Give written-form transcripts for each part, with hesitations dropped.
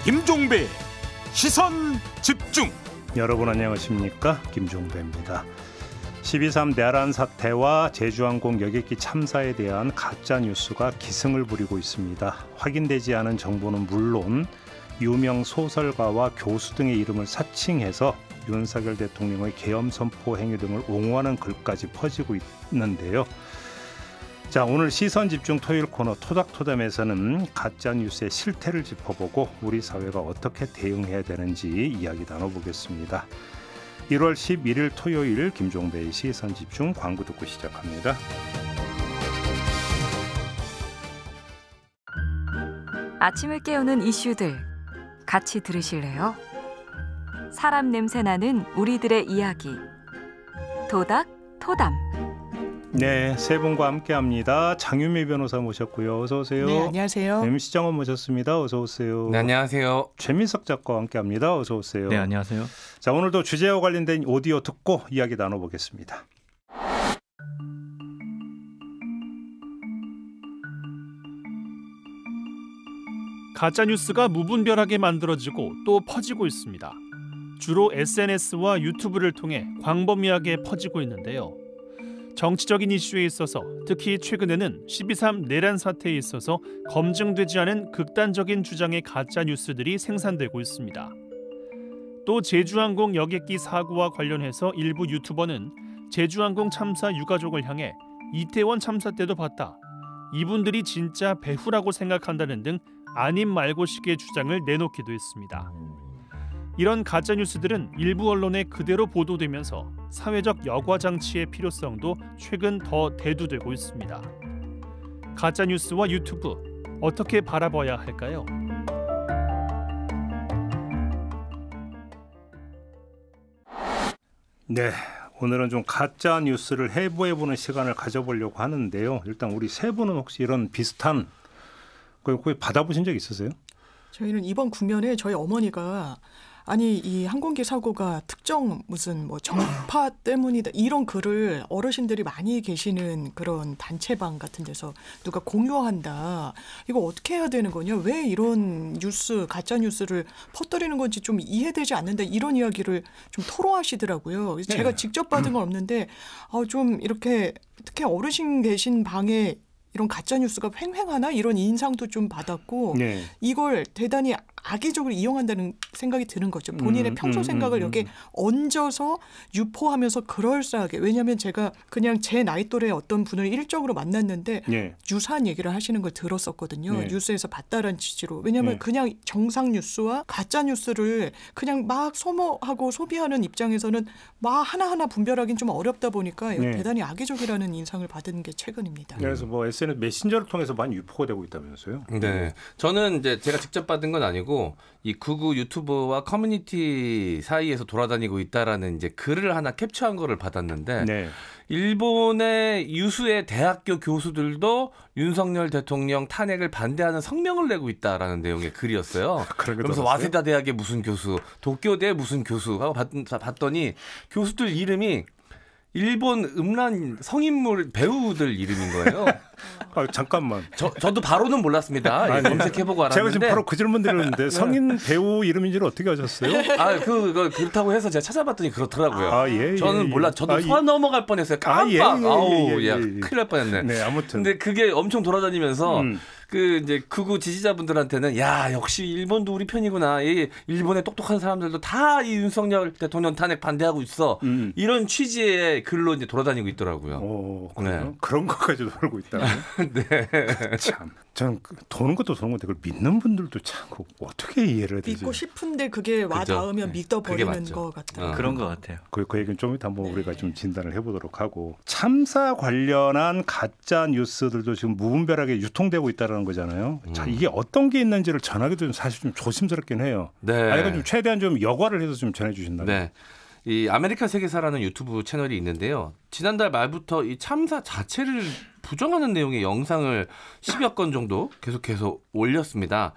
김종배 시선 집중. 여러분 안녕하십니까? 김종배입니다. 12.3 내란 사태와 제주항공 여객기 참사에 대한 가짜 뉴스가 기승을 부리고 있습니다. 확인되지 않은 정보는 물론 유명 소설가와 교수 등의 이름을 사칭해서 윤석열 대통령의 계엄 선포 행위 등을 옹호하는 글까지 퍼지고 있는데요. 자, 오늘 시선 집중 토요일 코너 토닥토담에서는 가짜 뉴스의 실태를 짚어보고 우리 사회가 어떻게 대응해야 되는지 이야기 나눠보겠습니다. 1월 11일 토요일 김종배의 시선 집중 광고 듣고 시작합니다. 아침을 깨우는 이슈들 같이 들으실래요? 사람 냄새 나는 우리들의 이야기 토닥토담. 네, 세 분과 함께합니다. 장유미 변호사 모셨고요. 어서 오세요. 네, 안녕하세요. MC 장원 모셨습니다. 어서 오세요. 네, 안녕하세요. 최민석 작가와 함께합니다. 어서 오세요. 네, 안녕하세요. 자, 오늘도 주제와 관련된 오디오 듣고 이야기 나눠보겠습니다. 가짜뉴스가 무분별하게 만들어지고 또 퍼지고 있습니다. 주로 SNS와 유튜브를 통해 광범위하게 퍼지고 있는데요. 정치적인 이슈에 있어서 특히 최근에는 12.3 내란 사태에 있어서 검증되지 않은 극단적인 주장의 가짜뉴스들이 생산되고 있습니다. 또 제주항공 여객기 사고와 관련해서 일부 유튜버는 제주항공 참사 유가족을 향해 이태원 참사 때도 봤다, 이분들이 진짜 배후라고 생각한다는 등 아님 말고식의 주장을 내놓기도 했습니다. 이런 가짜뉴스들은 일부 언론에 그대로 보도되면서 사회적 여과장치의 필요성도 최근 더 대두되고 있습니다. 가짜뉴스와 유튜브 어떻게 바라봐야 할까요? 네, 오늘은 좀 가짜 뉴스를 해부해보는 시간을 가져보려고 하는데요. 일단 우리 세 분은 혹시 이런 비슷한 거 받아보신 적 있으세요? 저희는 이번 국면에 저희 어머니가 아니 이 항공기 사고가 특정 무슨 뭐 정파 때문이다 이런 글을 어르신들이 많이 계시는 그런 단체방 같은 데서 누가 공유한다, 이거 어떻게 해야 되는 거냐, 왜 이런 뉴스 가짜 뉴스를 퍼뜨리는 건지 좀 이해되지 않는다, 이런 이야기를 좀 토로하시더라고요. 그래서 제가 직접 받은 건 없는데 좀 이렇게 특히 어르신 계신 방에 이런 가짜 뉴스가 횡행하나 이런 인상도 좀 받았고, 네. 이걸 대단히 악의적으로 이용한다는 생각이 드는 거죠. 본인의 평소 생각을 여기에 얹어서 유포하면서 그럴싸하게. 왜냐하면 제가 그냥 제 나이 또래 어떤 분을 일적으로 만났는데 네. 유사한 얘기를 하시는 걸 들었었거든요. 네. 뉴스에서 봤다라는 취지로. 왜냐하면 그냥 정상 뉴스와 가짜 뉴스를 그냥 막 소모하고 소비하는 입장에서는 막 하나하나 분별하기는 좀 어렵다 보니까 네. 대단히 악의적이라는 인상을 받은 게 최근입니다. 그래서 뭐 SNS 메신저를 통해서 많이 유포가 되고 있다면서요? 네, 저는 이제 제가 직접 받은 건 아니고 이 구구 유튜버와 커뮤니티 사이에서 돌아다니고 있다라는 이제 글을 하나 캡처한 거를 받았는데 네. 일본의 유수의 대학교 교수들도 윤석열 대통령 탄핵을 반대하는 성명을 내고 있다라는 내용의 글이었어요. 그러면서 와세다 대학의 무슨 교수, 도쿄대 무슨 교수 하고 봤더니 교수들 이름이 일본 음란 성인물 배우들 이름인 거예요. 잠깐만. 저도 바로는 몰랐습니다. 검색해보고 알았는데. 제가 지금 바로 그 질문 드렸는데 성인 배우 이름인지를 어떻게 아셨어요? 그렇다고 해서 제가 찾아봤더니 그렇더라고요. 예, 저는 몰라. 저도 소화 넘어갈 뻔했어요. 깜빡. 큰일 날 뻔했네. 네, 아무튼. 근데 그게 엄청 돌아다니면서 이제 극우 지지자분들한테는 야, 역시 일본도 우리 편이구나. 일본의 똑똑한 사람들도 다 이 윤석열 대통령 탄핵 반대하고 있어. 이런 취지의 글로 이제 돌아다니고 있더라고요. 네. 그런 것까지도 돌고 있다. 네. 참. 저는 도는 것도 도는 건데 그걸 믿는 분들도 참 어떻게 이해를 해야 되지? 믿고 싶은데 그게 와 닿으면 믿어버리는 것 같아요. 그런 것 같아요. 그 얘기는 좀 이따 한번 우리가 좀 진단을 해보도록 하고, 참사 관련한 가짜 뉴스들도 지금 무분별하게 유통되고 있다는 거잖아요. 자, 이게 어떤 게 있는지를 전하기도 좀 사실 좀 조심스럽긴 해요. 네. 이건 좀 최대한 좀 여과를 해서 좀 전해주신다면. 네. 이 아메리카 세계사라는 유튜브 채널이 있는데요. 지난달 말부터 이 참사 자체를 부정하는 내용의 영상을 10여 건 정도 계속해서 올렸습니다.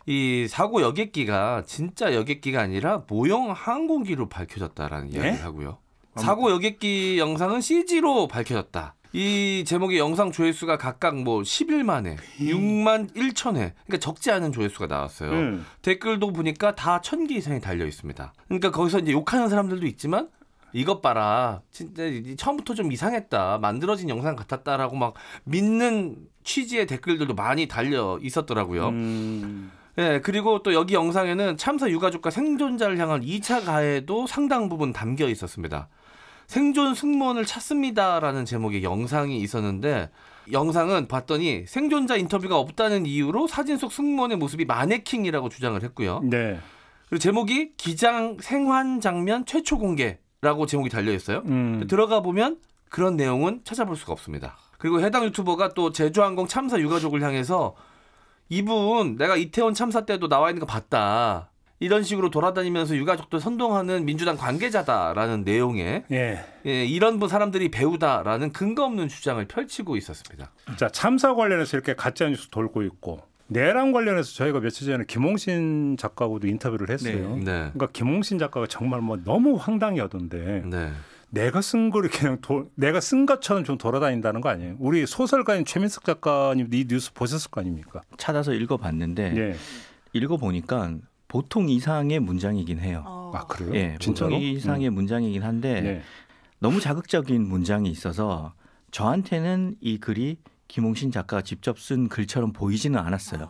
이 사고 여객기가 진짜 여객기가 아니라 모형 항공기로 밝혀졌다라는 이야기를 하고요. 사고 여객기 영상은 CG로 밝혀졌다. 이 제목의 영상 조회수가 각각 뭐 10일 만에 6만 1천 회. 그러니까 적지 않은 조회수가 나왔어요. 댓글도 보니까 다 1,000개 이상이 달려 있습니다. 그러니까 거기서 이제 욕하는 사람들도 있지만 이것 봐라. 진짜 처음부터 좀 이상했다. 만들어진 영상 같았다라고 막 믿는 취지의 댓글들도 많이 달려 있었더라고요. 네, 그리고 또 여기 영상에는 참사 유가족과 생존자를 향한 2차 가해도 상당 부분 담겨 있었습니다. 생존 승무원을 찾습니다라는 제목의 영상이 있었는데 영상은 봤더니 생존자 인터뷰가 없다는 이유로 사진 속 승무원의 모습이 마네킹이라고 주장을 했고요. 네. 그리고 제목이 기장 생還장면 최초 공개라고 제목이 달려 있어요. 들어가 보면 그런 내용은 찾아볼 수가 없습니다. 그리고 해당 유튜버가 또 제주항공 참사 유가족을 향해서 이분 내가 이태원 참사 때도 나와 있는 거 봤다. 이런 식으로 돌아다니면서 유가족들 선동하는 민주당 관계자다라는 내용에 이런 사람들이 배우다라는 근거 없는 주장을 펼치고 있었습니다. 자, 참사 관련해서 이렇게 가짜 뉴스 돌고 있고 내란 관련해서 저희가 며칠 전에 김홍신 작가하고도 인터뷰를 했어요. 네. 그러니까 김홍신 작가가 정말 뭐 너무 황당해하던데 네. 내가 쓴 거를 그냥 내가 쓴 것처럼 좀 돌아다닌다는 거 아니에요? 우리 소설가인 최민석 작가님 이 뉴스 보셨을 거 아닙니까? 찾아서 읽어봤는데 읽어보니까 보통 이상의 문장이긴 해요. 아, 그래요? 예, 진짜로? 보통 이상의 문장이긴 한데 너무 자극적인 문장이 있어서 저한테는 이 글이 김홍신 작가가 직접 쓴 글처럼 보이지는 않았어요.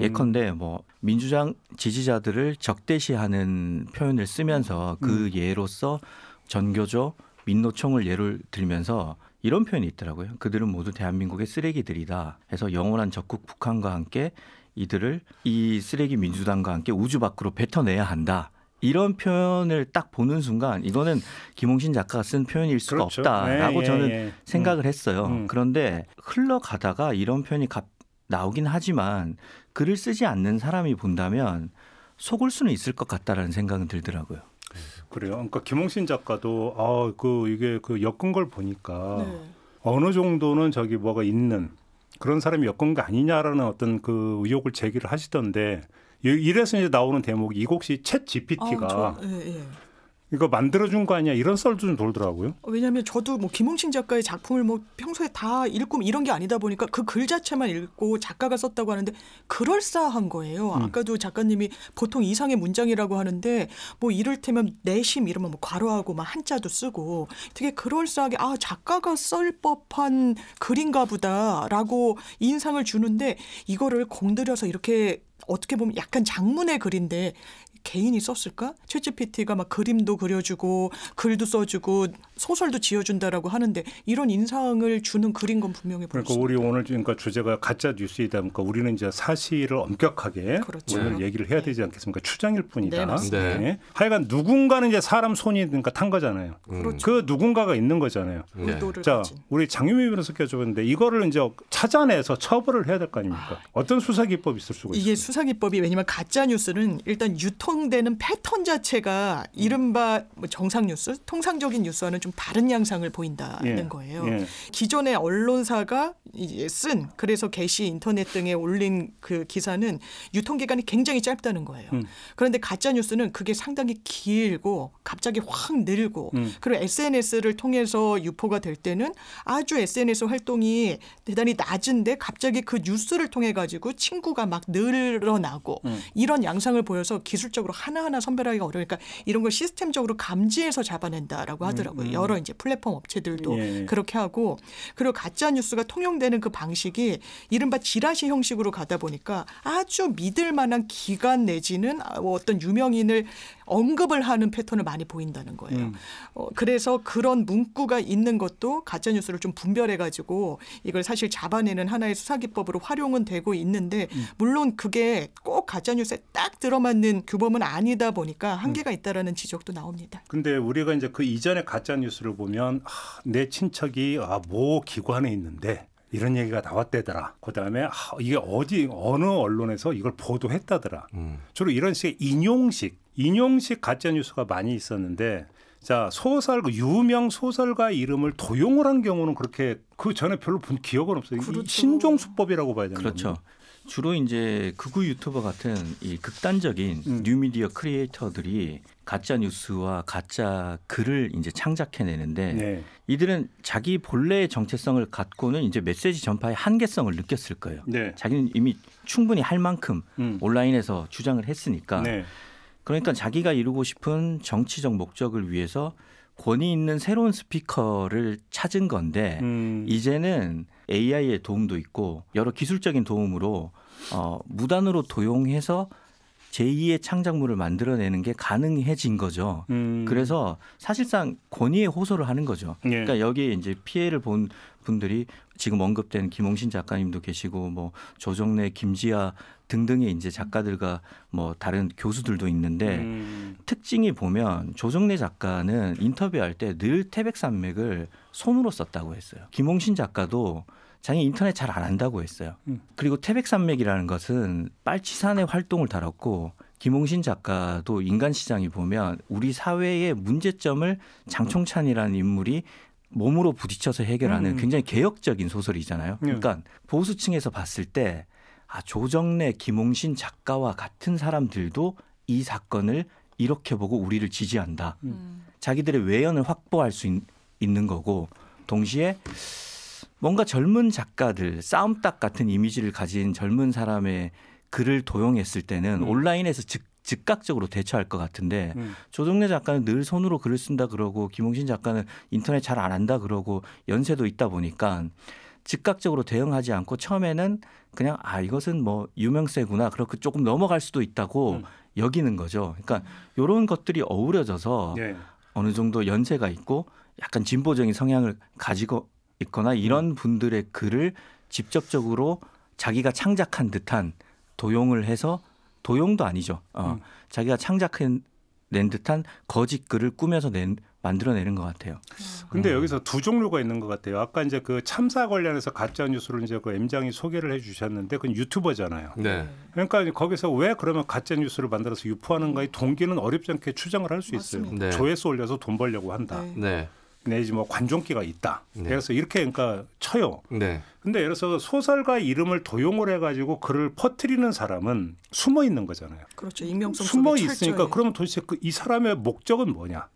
예컨대 뭐 민주당 지지자들을 적대시하는 표현을 쓰면서 그 예로서 전교조 민노총을 예를 들면서 이런 표현이 있더라고요. 그들은 모두 대한민국의 쓰레기들이다. 해서 영원한 적국 북한과 함께 이들을 이 쓰레기 민주당과 함께 우주 밖으로 뱉어내야 한다. 이런 표현을 딱 보는 순간 이거는 김홍신 작가가 쓴 표현일 수가 그렇죠. 없다라고 저는 생각을 했어요. 그런데 흘러가다가 이런 표현이 나오긴 하지만 글을 쓰지 않는 사람이 본다면 속을 수는 있을 것 같다라는 생각은 들더라고요. 그래요. 그러니까 김홍신 작가도 이게 엮은 걸 보니까 어느 정도는 저기 뭐가 있는 그런 사람이 엮은 거 아니냐라는 어떤 그 의혹을 제기를 하시던데 이래서 이제 나오는 대목이 이거 혹시 챗 GPT가 이거 만들어준 거 아니야 이런 썰도 좀 돌더라고요. 왜냐하면 저도 뭐 김홍신 작가의 작품을 뭐 평소에 다 읽고 이런 게 아니다 보니까 그 글 자체만 읽고 작가가 썼다고 하는데 그럴싸한 거예요. 아까도 작가님이 보통 이상의 문장이라고 하는데 뭐 이를테면 내심 이러면 뭐 괄호하고 막 한자도 쓰고 되게 그럴싸하게 작가가 쓸 법한 글인가 보다라고 인상을 주는데 이거를 공들여서 이렇게 어떻게 보면 약간 장문의 글인데 개인이 썼을까? 챗GPT가 막 그림도 그려주고 글도 써주고 소설도 지어준다라고 하는데 이런 인상을 주는 글인 건 분명해 보입니다. 그러니까 우리 오늘 그러니까 주제가 가짜 뉴스이다 보니까 우리는 이제 사실을 엄격하게 오늘 얘기를 해야 되지 않겠습니까? 추정일 뿐이다. 네. 하여간 누군가는 이제 사람 손이 그러니까 탄 거잖아요. 그 누군가가 있는 거잖아요. 자, 우리 장유미 변호사께 여쭤봤는데 이거를 이제 찾아내서 처벌을 해야 될 거 아닙니까? 어떤 수사 기법이 있을 수가 있어요? 이게 수사 기법이 왜냐하면 가짜 뉴스는 일단 유통되는 패턴 자체가 이른바 정상 뉴스, 통상적인 뉴스와는 좀 다른 양상을 보인다는 거예요. 기존의 언론사가 이제 쓴 그래서 게시 인터넷 등에 올린 그 기사는 유통기간이 굉장히 짧다는 거예요. 그런데 가짜 뉴스는 그게 상당히 길고 갑자기 확 늘고 그리고 SNS를 통해서 유포가 될 때는 아주 SNS 활동이 대단히 낮은데 갑자기 그 뉴스를 통해 가지고 친구가 막 늘어나고 이런 양상을 보여서 기술적으로 하나하나 선별하기가 어려우니까 이런 걸 시스템적으로 감지해서 잡아낸다라고 하더라고요. 여러 이제 플랫폼 업체들도 그렇게 하고 그리고 가짜 뉴스가 통용되는 그 방식이 이른바 지라시 형식으로 가다 보니까 아주 믿을 만한 기관 내지는 어떤 유명인을 언급을 하는 패턴을 많이 보인다는 거예요. 그래서 그런 문구가 있는 것도 가짜 뉴스를 좀 분별해 가지고 이걸 사실 잡아내는 하나의 수사 기법으로 활용은 되고 있는데 물론 그게 꼭 가짜 뉴스에 딱 들어맞는 규범은 아니다 보니까 한계가 있다라는 지적도 나옵니다. 근데 우리가 이제 그 이전의 가짜 뉴스를 보면 내 친척이 모 기관에 있는데 이런 얘기가 나왔대더라. 그다음에 이게 어느 언론에서 이걸 보도했다더라. 주로 이런 식의 인용식 가짜 뉴스가 많이 있었는데 자 유명 소설가 이름을 도용을 한 경우는 그렇게 그 전에 별로 본 기억은 없어요. 그렇죠. 신종수법이라고 봐야 되는 그렇죠. 겁니다. 주로 이제 극우 유튜버 같은 이 극단적인 뉴미디어 크리에이터들이 가짜 뉴스와 가짜 글을 이제 창작해내는데 네. 이들은 자기 본래의 정체성을 갖고는 이제 메시지 전파의 한계성을 느꼈을 거예요. 네. 자기는 이미 충분히 할 만큼 온라인에서 주장을 했으니까. 네. 그러니까 자기가 이루고 싶은 정치적 목적을 위해서 권위 있는 새로운 스피커를 찾은 건데 이제는 AI의 도움도 있고 여러 기술적인 도움으로 무단으로 도용해서 제2의 창작물을 만들어내는 게 가능해진 거죠. 그래서 사실상 권위에 호소를 하는 거죠. 예. 그러니까 여기에 이제 피해를 본 분들이 지금 언급된 김홍신 작가님도 계시고 뭐 조정래, 김지아 등등의 이제 작가들과 뭐 다른 교수들도 있는데 특징이 보면 조정래 작가는 인터뷰할 때 늘 태백산맥을 손으로 썼다고 했어요. 김홍신 작가도 자기 인터넷 잘 안 한다고 했어요. 그리고 태백산맥이라는 것은 빨치산의 활동을 다뤘고 김홍신 작가도 인간시장이 보면 우리 사회의 문제점을 장총찬이라는 인물이 몸으로 부딪혀서 해결하는 굉장히 개혁적인 소설이잖아요. 그러니까 보수층에서 봤을 때 조정래, 김홍신 작가와 같은 사람들도 이 사건을 이렇게 보고 우리를 지지한다. 자기들의 외연을 확보할 수 있는 거고 동시에 뭔가 젊은 작가들, 싸움닭 같은 이미지를 가진 젊은 사람의 글을 도용했을 때는 온라인에서 즉각적으로 대처할 것 같은데 조정래 작가는 늘 손으로 글을 쓴다 그러고 김홍신 작가는 인터넷 잘 안 한다 그러고 연세도 있다 보니까 즉각적으로 대응하지 않고 처음에는 그냥 이것은 뭐 유명세구나 그렇게 조금 넘어갈 수도 있다고 여기는 거죠. 그러니까 이런 것들이 어우러져서 네. 어느 정도 연세가 있고 약간 진보적인 성향을 가지고 있거나 이런 분들의 글을 직접적으로 자기가 창작한 듯한 도용을 해서 도용도 아니죠. 자기가 창작한 낸 듯한 거짓 글을 꾸며서 만들어내는 것 같아요. 근데 여기서 두 종류가 있는 것 같아요. 아까 이제 그 참사 관련해서 가짜 뉴스를 이제 그 M장이 소개를 해주셨는데 그건 유튜버잖아요. 네. 그러니까 거기서 왜 그러면 가짜 뉴스를 만들어서 유포하는가의 동기는 어렵지 않게 추정을 할 수 있어요. 네. 조회수 올려서 돈 벌려고 한다. 네. 내지 뭐 관종기가 있다. 네. 그래서 이렇게 그러니까 쳐요. 네. 근데 예를 들어서 소설가 이름을 도용을 해가지고 글을 퍼뜨리는 사람은 숨어 있는 거잖아요. 그렇죠. 익명성 숨어 있으니까 그러면 도대체 이 사람의 목적은 뭐냐?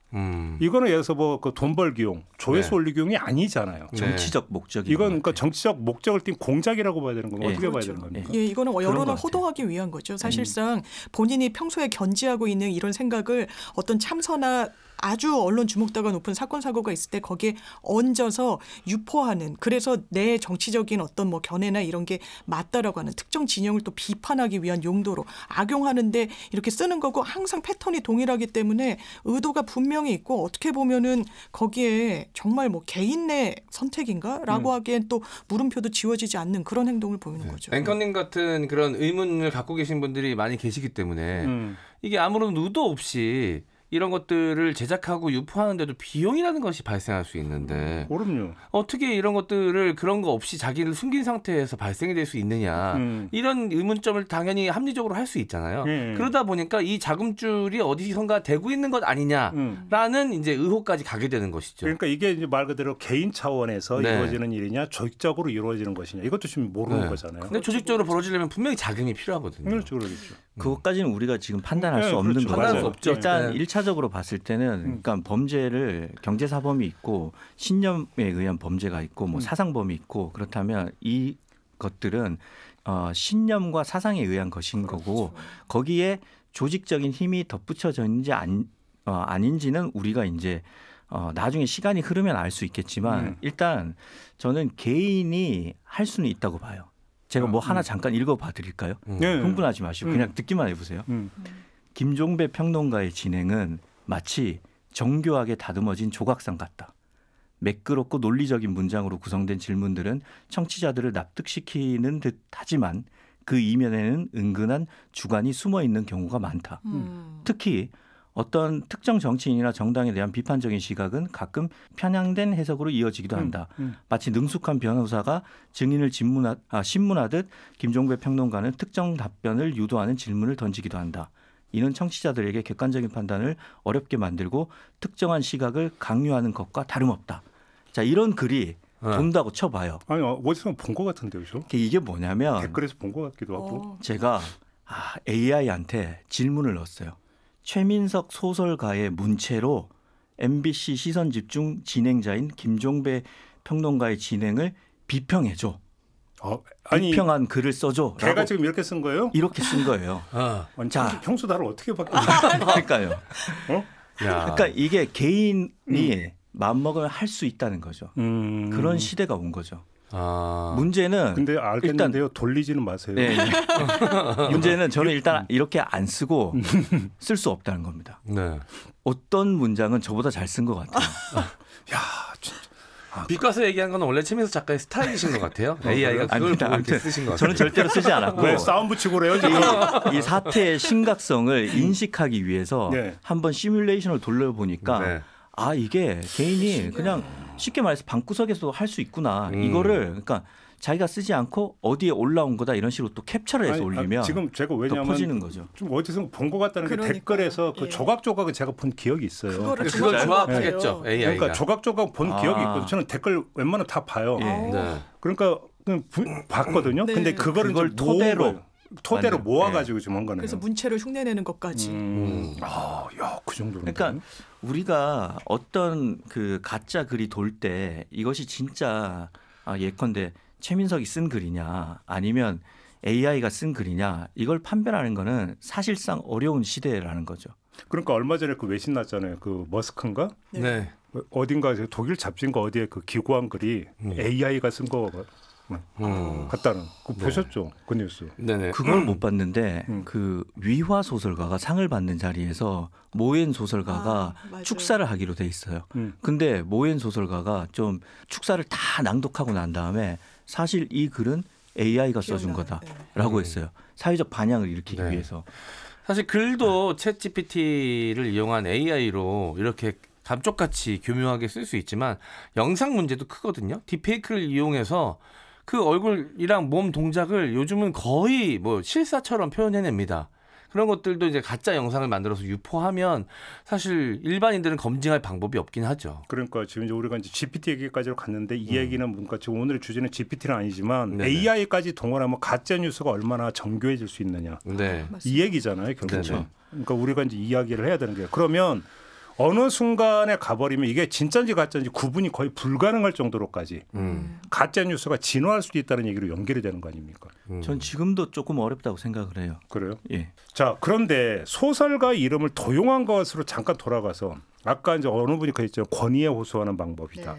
이거는 예를 들어서 뭐 그 돈 벌기용, 조회수 네. 올리기용이 아니잖아요. 정치적 목적이 이건 그러니까 정치적 목적을 띈 공작이라고 봐야 되는 건가요? 네. 어떻게 그렇죠. 봐야 되는 겁니까? 예, 이거는 여론을 호도하기 위한 거죠. 사실상 본인이 평소에 견지하고 있는 이런 생각을 어떤 참사나 아주 언론 주목도가 높은 사건 사고가 있을 때 거기에 얹어서 유포하는 그래서 내 정치적인 어떤 뭐 견해나 이런 게 맞다라고 하는 특정 진영을 또 비판하기 위한 용도로 악용하는데 이렇게 쓰는 거고 항상 패턴이 동일하기 때문에 의도가 분명히 있고 어떻게 보면은 거기에 정말 뭐 개인 내 선택인가라고 하기엔 또 물음표도 지워지지 않는 그런 행동을 보이는 거죠. 앵커님 같은 그런 의문을 갖고 계신 분들이 많이 계시기 때문에 이게 아무런 의도 없이 이런 것들을 제작하고 유포하는데도 비용이라는 것이 발생할 수 있는데 그럼요. 어떻게 이런 것들을 그런 거 없이 자기를 숨긴 상태에서 발생이 될 수 있느냐 이런 의문점을 당연히 합리적으로 할 수 있잖아요. 그러다 보니까 이 자금줄이 어디선가 되고 있는 것 아니냐라는 이제 의혹까지 가게 되는 것이죠. 그러니까 이게 이제 말 그대로 개인 차원에서 네. 이루어지는 일이냐 조직적으로 이루어지는 것이냐 이것도 지금 모르는 네. 거잖아요. 근데 조직적으로 벌어지려면 분명히 자금이 필요하거든요. 그렇죠. 그것까지는 우리가 지금 판단할 수 없는 그렇죠. 거죠. 판단할 수 없죠. 일단 네. 1차적으로 봤을 때는 그러니까 범죄를 경제사범이 있고 신념에 의한 범죄가 있고 뭐 사상범이 있고 그렇다면 이 것들은 신념과 사상에 의한 것인 그렇죠. 거고 거기에 조직적인 힘이 덧붙여져 있는지 아닌지는 우리가 이제 나중에 시간이 흐르면 알 수 있겠지만 일단 저는 개인이 할 수는 있다고 봐요. 제가 뭐 하나 잠깐 읽어봐 드릴까요? 흥분하지 마시고 그냥 듣기만 해보세요. 김종배 평론가의 진행은 마치 정교하게 다듬어진 조각상 같다. 매끄럽고 논리적인 문장으로 구성된 질문들은 청취자들을 납득시키는 듯 하지만 그 이면에는 은근한 주관이 숨어 있는 경우가 많다. 특히 어떤 특정 정치인이나 정당에 대한 비판적인 시각은 가끔 편향된 해석으로 이어지기도 한다. 마치 능숙한 변호사가 증인을 신문하듯 김종배 평론가는 특정 답변을 유도하는 질문을 던지기도 한다. 이는 청취자들에게 객관적인 판단을 어렵게 만들고 특정한 시각을 강요하는 것과 다름없다. 자, 이런 글이 돈다고 쳐봐요. 아니 어디서 본 것 같은데요, 저? 이게 뭐냐면 댓글에서 본 것 같기도 하고. 제가 AI한테 질문을 넣었어요. 최민석 소설가의 문체로 MBC 시선집중 진행자인 김종배 평론가의 진행을 비평해줘. 비평한 글을 써줘. 걔가 지금 이렇게 쓴 거예요? 이렇게 쓴 거예요. 아니, 자, 평소 나를 어떻게 바뀌었어? 그러니까요. 그러니까 이게 개인이 마음먹으면 할 수 있다는 거죠. 그런 시대가 온 거죠. 문제는 근데 알겠는데요. 일단, 돌리지는 마세요. 네. 문제는 저는 일단 이렇게 안 쓰고 쓸 수 없다는 겁니다. 네. 어떤 문장은 저보다 잘 쓴 것 같아요. 야, 진짜. 빗가서 얘기한 건 원래 최민석 작가의 스타일이신 것 같아요. AI가 그걸 보고 이렇게 쓰신 것 같아요. 저는 절대로 쓰지 않았고. 왜 싸움 붙이고 그래요? 이 사태의 심각성을 인식하기 위해서 한번 시뮬레이션을 돌려보니까 이게 개인이 그냥 쉽게 말해서 방구석에서도 할 수 있구나. 이거를 그러니까 자기가 쓰지 않고 어디에 올라온 거다 이런 식으로 또 캡처를 해서 올리면 지금 제가 왜냐하면 퍼지는 거죠. 좀 어디서 본 것 같다는 게 댓글에서 그 조각조각을 제가 본 기억이 있어요. 그걸 조합하겠죠. AI가. 그러니까 조각조각 본 기억이 있거든요. 저는 댓글 웬만하면 다 봐요. 그러니까 봤거든요. 근데 그걸 토대로 모아가지고 지금 한 거네요. 그래서 문체를 흉내내는 것까지. 그 정도로. 그러니까 우리가 어떤 그 가짜 글이 돌 때 이것이 진짜 예컨대 최민석이 쓴 글이냐 아니면 AI가 쓴 글이냐 이걸 판별하는 거는 사실상 어려운 시대라는 거죠. 그러니까 얼마 전에 그 외신 났잖아요. 그 머스크인가? 네. 어딘가 독일 잡지인가 어디에 그 기고한 글이 AI가 쓴 거 같다는. 그거 보셨죠? 그 뉴스. 네네. 그걸 못 봤는데 그 위화 소설가가 상을 받는 자리에서 모엔 소설가가 축사를 하기로 돼 있어요. 근데 모엔 소설가가 좀 축사를 다 낭독하고 난 다음에 사실 이 글은 AI가 써준 거다라고 했어요. 사회적 반향을 일으키기 위해서. 사실 글도 챗GPT를 이용한 AI로 이렇게 감쪽같이 교묘하게 쓸 수 있지만 영상 문제도 크거든요. 딥페이크를 이용해서 그 얼굴이랑 몸 동작을 요즘은 거의 뭐 실사처럼 표현해냅니다. 그런 것들도 이제 가짜 영상을 만들어서 유포하면 사실 일반인들은 검증할 방법이 없긴 하죠. 그러니까 지금 이제 우리가 이제 GPT 얘기까지로 갔는데 이 얘기는 뭔가 지금 오늘의 주제는 GPT는 아니지만 AI까지 동원하면 가짜 뉴스가 얼마나 정교해질 수 있느냐. 이 얘기잖아요, 결국. 그러니까 우리가 이제 이야기를 해야 되는 게 그러면 어느 순간에 가버리면 이게 진짜인지 가짜인지 구분이 거의 불가능할 정도로까지 가짜 뉴스가 진화할 수도 있다는 얘기로 연결이 되는 거 아닙니까? 전 지금도 조금 어렵다고 생각을 해요. 그래요? 예. 자, 그런데 소설가 이름을 도용한 것으로 잠깐 돌아가서 아까 이제 어느 분이 그랬죠. 권위에 호소하는 방법이다.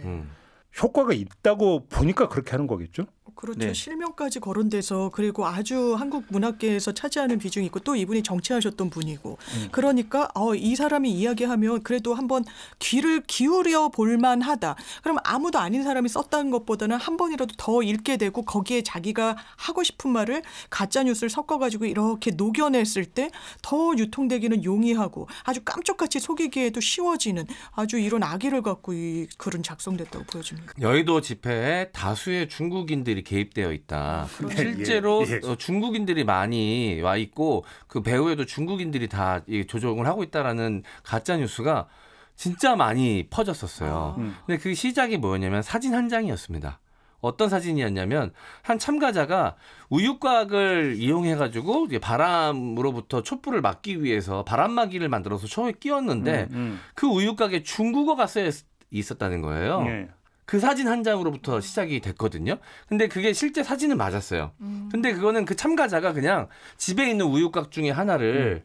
효과가 있다고 보니까 그렇게 하는 거겠죠? 그렇죠. 실명까지 거론돼서 그리고 아주 한국 문학계에서 차지하는 비중이 있고 또 이분이 정치하셨던 분이고 그러니까 이 사람이 이야기하면 그래도 한번 귀를 기울여 볼 만하다. 그럼 아무도 아닌 사람이 썼다는 것보다는 한 번이라도 더 읽게 되고 거기에 자기가 하고 싶은 말을 가짜뉴스를 섞어가지고 이렇게 녹여냈을 때 더 유통되기는 용이하고 아주 깜짝같이 속이기에도 쉬워지는 아주 이런 악의를 갖고 이 글은 작성됐다고 보여집니다. 여의도 집회에 다수의 중국인들이 개입되어 있다. 실제로 중국인들이 많이 와 있고 그 배후에도 중국인들이 다 조종을 하고 있다라는 가짜 뉴스가 진짜 많이 퍼졌었어요. 근데 그 시작이 뭐였냐면 사진 한 장이었습니다. 어떤 사진이었냐면 한 참가자가 우유곽을 이용해가지고 바람으로부터 촛불을 막기 위해서 바람막이를 만들어서 초에 끼웠는데 그 우유곽에 중국어가 쓰여 있었다는 거예요. 그 사진 한 장으로부터 시작이 됐거든요. 근데 그게 실제 사진은 맞았어요. 근데 그거는 그 참가자가 그냥 집에 있는 우유곽 중에 하나를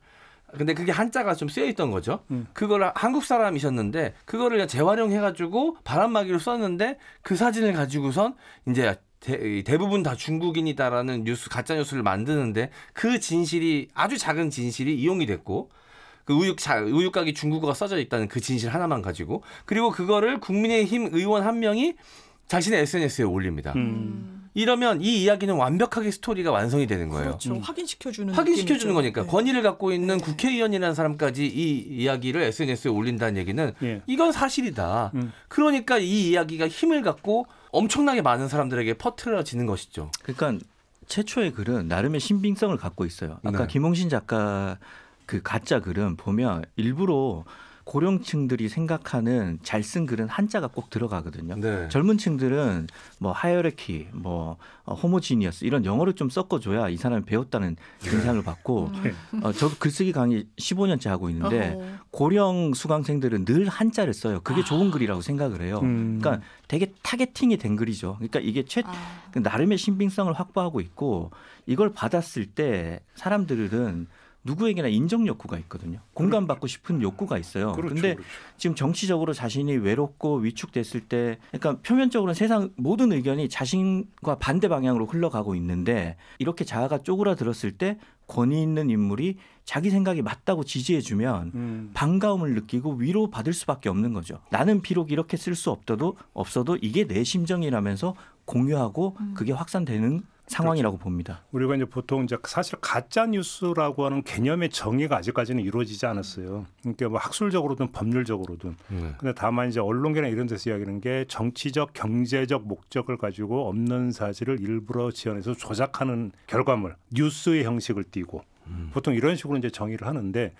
근데 그게 한자가 좀 쓰여 있던 거죠. 그걸 한국 사람이셨는데 그거를 그냥 재활용해가지고 바람막이로 썼는데 그 사진을 가지고선 이제 대부분 다 중국인이다라는 뉴스 가짜 뉴스를 만드는데 그 진실이 아주 작은 진실이 이용이 됐고 그 우유곽이 중국어가 써져 있다는 그 진실 하나만 가지고 그리고 그거를 국민의힘 의원 한 명이 자신의 SNS에 올립니다. 이러면 이 이야기는 완벽하게 스토리가 완성이 되는 거예요. 그렇죠. 확인시켜주는 거니까 권위를 갖고 있는 국회의원이라는 사람까지 이 이야기를 SNS에 올린다는 얘기는 이건 사실이다. 그러니까 이 이야기가 힘을 갖고 엄청나게 많은 사람들에게 퍼뜨려지는 것이죠. 그러니까 최초의 글은 나름의 신빙성을 갖고 있어요. 아까 김홍신 작가 그 가짜 글은 보면 일부러 고령층들이 생각하는 잘 쓴 글은 한자가 꼭 들어가거든요. 네. 젊은 층들은 뭐 하이어르키, 뭐 호모지니어스 이런 영어를 좀 섞어줘야 이 사람이 배웠다는 인상을 받고 저도 글쓰기 강의 15년째 하고 있는데 고령 수강생들은 늘 한자를 써요. 그게 좋은 글이라고 생각을 해요. 그러니까 되게 타겟팅이 된 글이죠. 그러니까 이게 나름의 신빙성을 확보하고 있고 이걸 받았을 때 사람들은 누구에게나 인정 욕구가 있거든요. 공감받고 싶은 욕구가 있어요. 그런데 지금 정치적으로 자신이 외롭고 위축됐을 때 그러니까 표면적으로는 세상 모든 의견이 자신과 반대 방향으로 흘러가고 있는데 이렇게 자아가 쪼그라들었을 때 권위 있는 인물이 자기 생각이 맞다고 지지해주면 반가움을 느끼고 위로받을 수밖에 없는 거죠. 나는 비록 이렇게 쓸 수 없어도 이게 내 심정이라면서 공유하고 그게 확산되는 상황이라고 그렇죠. 봅니다. 우리가 이제 보통 이제 사실 가짜 뉴스라고 하는 개념의 정의가 아직까지는 이루어지지 않았어요. 그러니까 뭐 학술적으로든 법률적으로든. 근데 다만 이제 언론계나 이런 데서 이야기하는 게 정치적, 경제적 목적을 가지고 없는 사실을 일부러 지어내서 조작하는 결과물, 뉴스의 형식을 띠고 보통 이런 식으로 이제 정의를 하는데.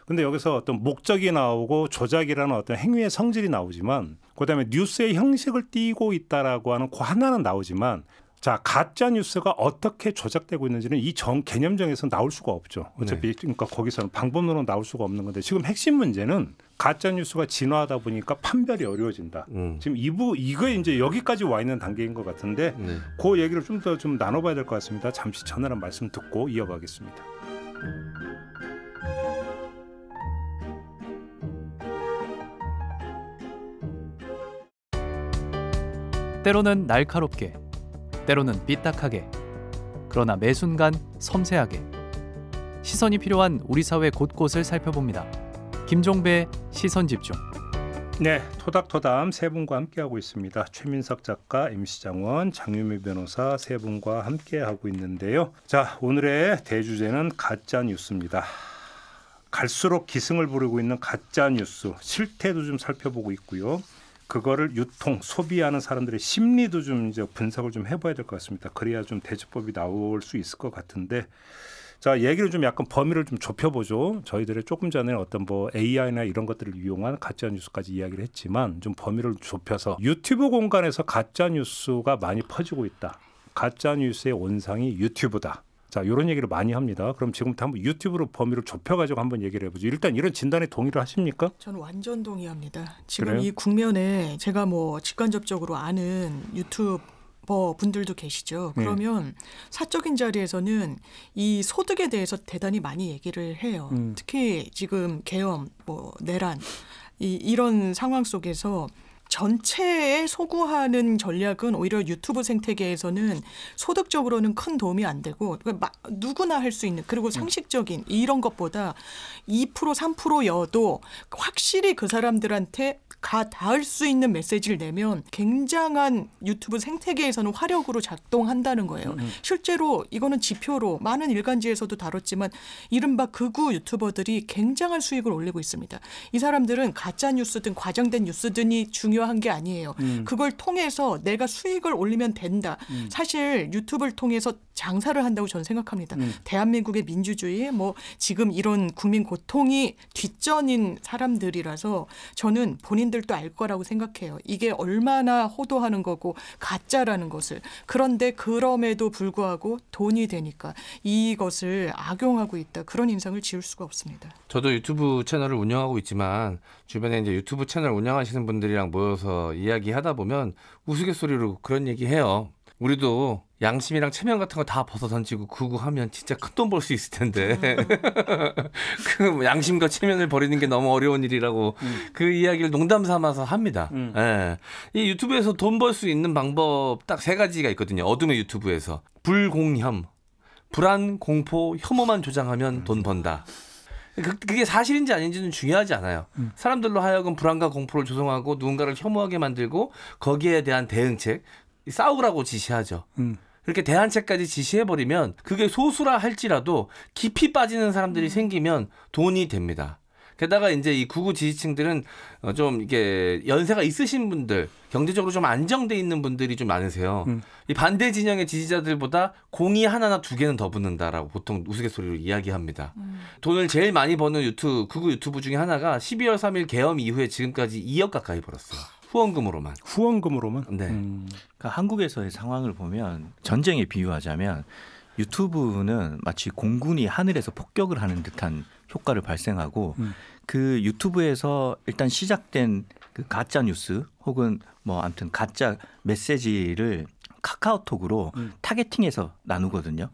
근데 여기서 어떤 목적이 나오고 조작이라는 어떤 행위의 성질이 나오지만 그다음에 뉴스의 형식을 띠고 있다라고 하는 그 하나는 나오지만 자, 가짜 뉴스가 어떻게 조작되고 있는지는 이 개념정에서 나올 수가 없죠. 어차피 그러니까 거기서는 방법론은 나올 수가 없는 건데 지금 핵심 문제는 가짜 뉴스가 진화하다 보니까 판별이 어려워진다. 지금 이거 이제 여기까지 와 있는 단계인 것 같은데 그 얘기를 좀 더 좀 나눠봐야 될 것 같습니다. 잠시 전화란 말씀 듣고 이어가겠습니다. 때로는 날카롭게, 때로는 삐딱하게, 그러나 매 순간 섬세하게 시선이 필요한 우리 사회 곳곳을 살펴봅니다. 김종배의 시선집중. 네, 토닥토담 세 분과 함께하고 있습니다. 최민석 작가, MC장원, 장유미 변호사 세 분과 함께하고 있는데요. 자, 오늘의 대주제는 가짜 뉴스입니다. 갈수록 기승을 부리고 있는 가짜 뉴스 실태도 좀 살펴보고 있고요. 그거를 유통, 소비하는 사람들의 심리도 좀 이제 분석을 좀 해봐야 될 것 같습니다. 그래야 좀 대처법이 나올 수 있을 것 같은데, 자 얘기를 좀 약간 범위를 좀 좁혀보죠. 저희들이 조금 전에 어떤 뭐 AI나 이런 것들을 이용한 가짜 뉴스까지 이야기를 했지만 좀 범위를 좁혀서 유튜브 공간에서 가짜 뉴스가 많이 퍼지고 있다. 가짜 뉴스의 원상이 유튜브다. 자, 이런 얘기를 많이 합니다. 그럼 지금부터 한번 유튜브로 범위를 좁혀가지고 한번 얘기를 해보죠. 일단 이런 진단에 동의를 하십니까? 저는 완전 동의합니다. 지금 그래요? 이 국면에 제가 뭐 직간접적으로 아는 유튜버 분들도 계시죠. 그러면 사적인 자리에서는 이 소득에 대해서 대단히 많이 얘기를 해요. 특히 지금 계엄, 뭐 내란 이런 상황 속에서 전체에 소구하는 전략은 오히려 유튜브 생태계에서는 소득적으로는 큰 도움이 안 되고 누구나 할 수 있는 그리고 상식적인 이런 것보다 2% 3%여도 확실히 그 사람들한테 닿을 수 있는 메시지를 내면 굉장한 유튜브 생태계에서는 화력으로 작동한다는 거예요. 실제로 이거는 지표로 많은 일간지에서도 다뤘지만 이른바 극우 유튜버들이 굉장한 수익을 올리고 있습니다. 이 사람들은 가짜 뉴스든 과장된 뉴스든이 중요한 게 아니에요. 그걸 통해서 내가 수익을 올리면 된다. 사실 유튜브를 통해서 장사를 한다고 저는 생각합니다. 대한민국의 민주주의, 뭐 지금 이런 국민 고통이 뒷전인 사람들이라서 저는 본인들도 알 거라고 생각해요. 이게 얼마나 호도하는 거고 가짜라는 것을. 그런데 그럼에도 불구하고 돈이 되니까 이것을 악용하고 있다. 그런 인상을 지울 수가 없습니다. 저도 유튜브 채널을 운영하고 있지만 주변에 이제 유튜브 채널 운영하시는 분들이랑 모여서 이야기하다 보면 우스갯소리로 그런 얘기해요. 우리도 양심이랑 체면 같은 거 다 벗어 던지고 구구하면 진짜 큰 돈 벌 수 있을 텐데 그 양심과 체면을 버리는 게 너무 어려운 일이라고 그 이야기를 농담 삼아서 합니다. 예. 이 유튜브에서 돈 벌 수 있는 방법 딱 세 가지가 있거든요. 어둠의 유튜브에서 불공혐, 불안, 공포, 혐오만 조장하면 돈 번다. 그게 사실인지 아닌지는 중요하지 않아요. 사람들로 하여금 불안과 공포를 조성하고 누군가를 혐오하게 만들고 거기에 대한 대응책 싸우라고 지시하죠. 그렇게 대안책까지 지시해버리면 그게 소수라 할지라도 깊이 빠지는 사람들이 생기면 돈이 됩니다. 게다가 이제 이 극우 지지층들은 좀 이게 연세가 있으신 분들, 경제적으로 좀 안정돼 있는 분들이 좀 많으세요. 이 반대 진영의 지지자들보다 공이 하나나 두 개는 더 붙는다라고 보통 우스갯소리로 이야기합니다. 돈을 제일 많이 버는 극우 유튜브 중에 하나가 12월 3일 계엄 이후에 지금까지 2억 가까이 벌었어요. 후원금으로만. 네. 그러니까 한국에서의 상황을 보면 전쟁에 비유하자면 유튜브는 마치 공군이 하늘에서 폭격을 하는 듯한 효과를 발생하고 그 유튜브에서 일단 시작된 그 가짜 뉴스 혹은 뭐 아무튼 가짜 메시지를 카카오톡으로 타겟팅해서 나누거든요.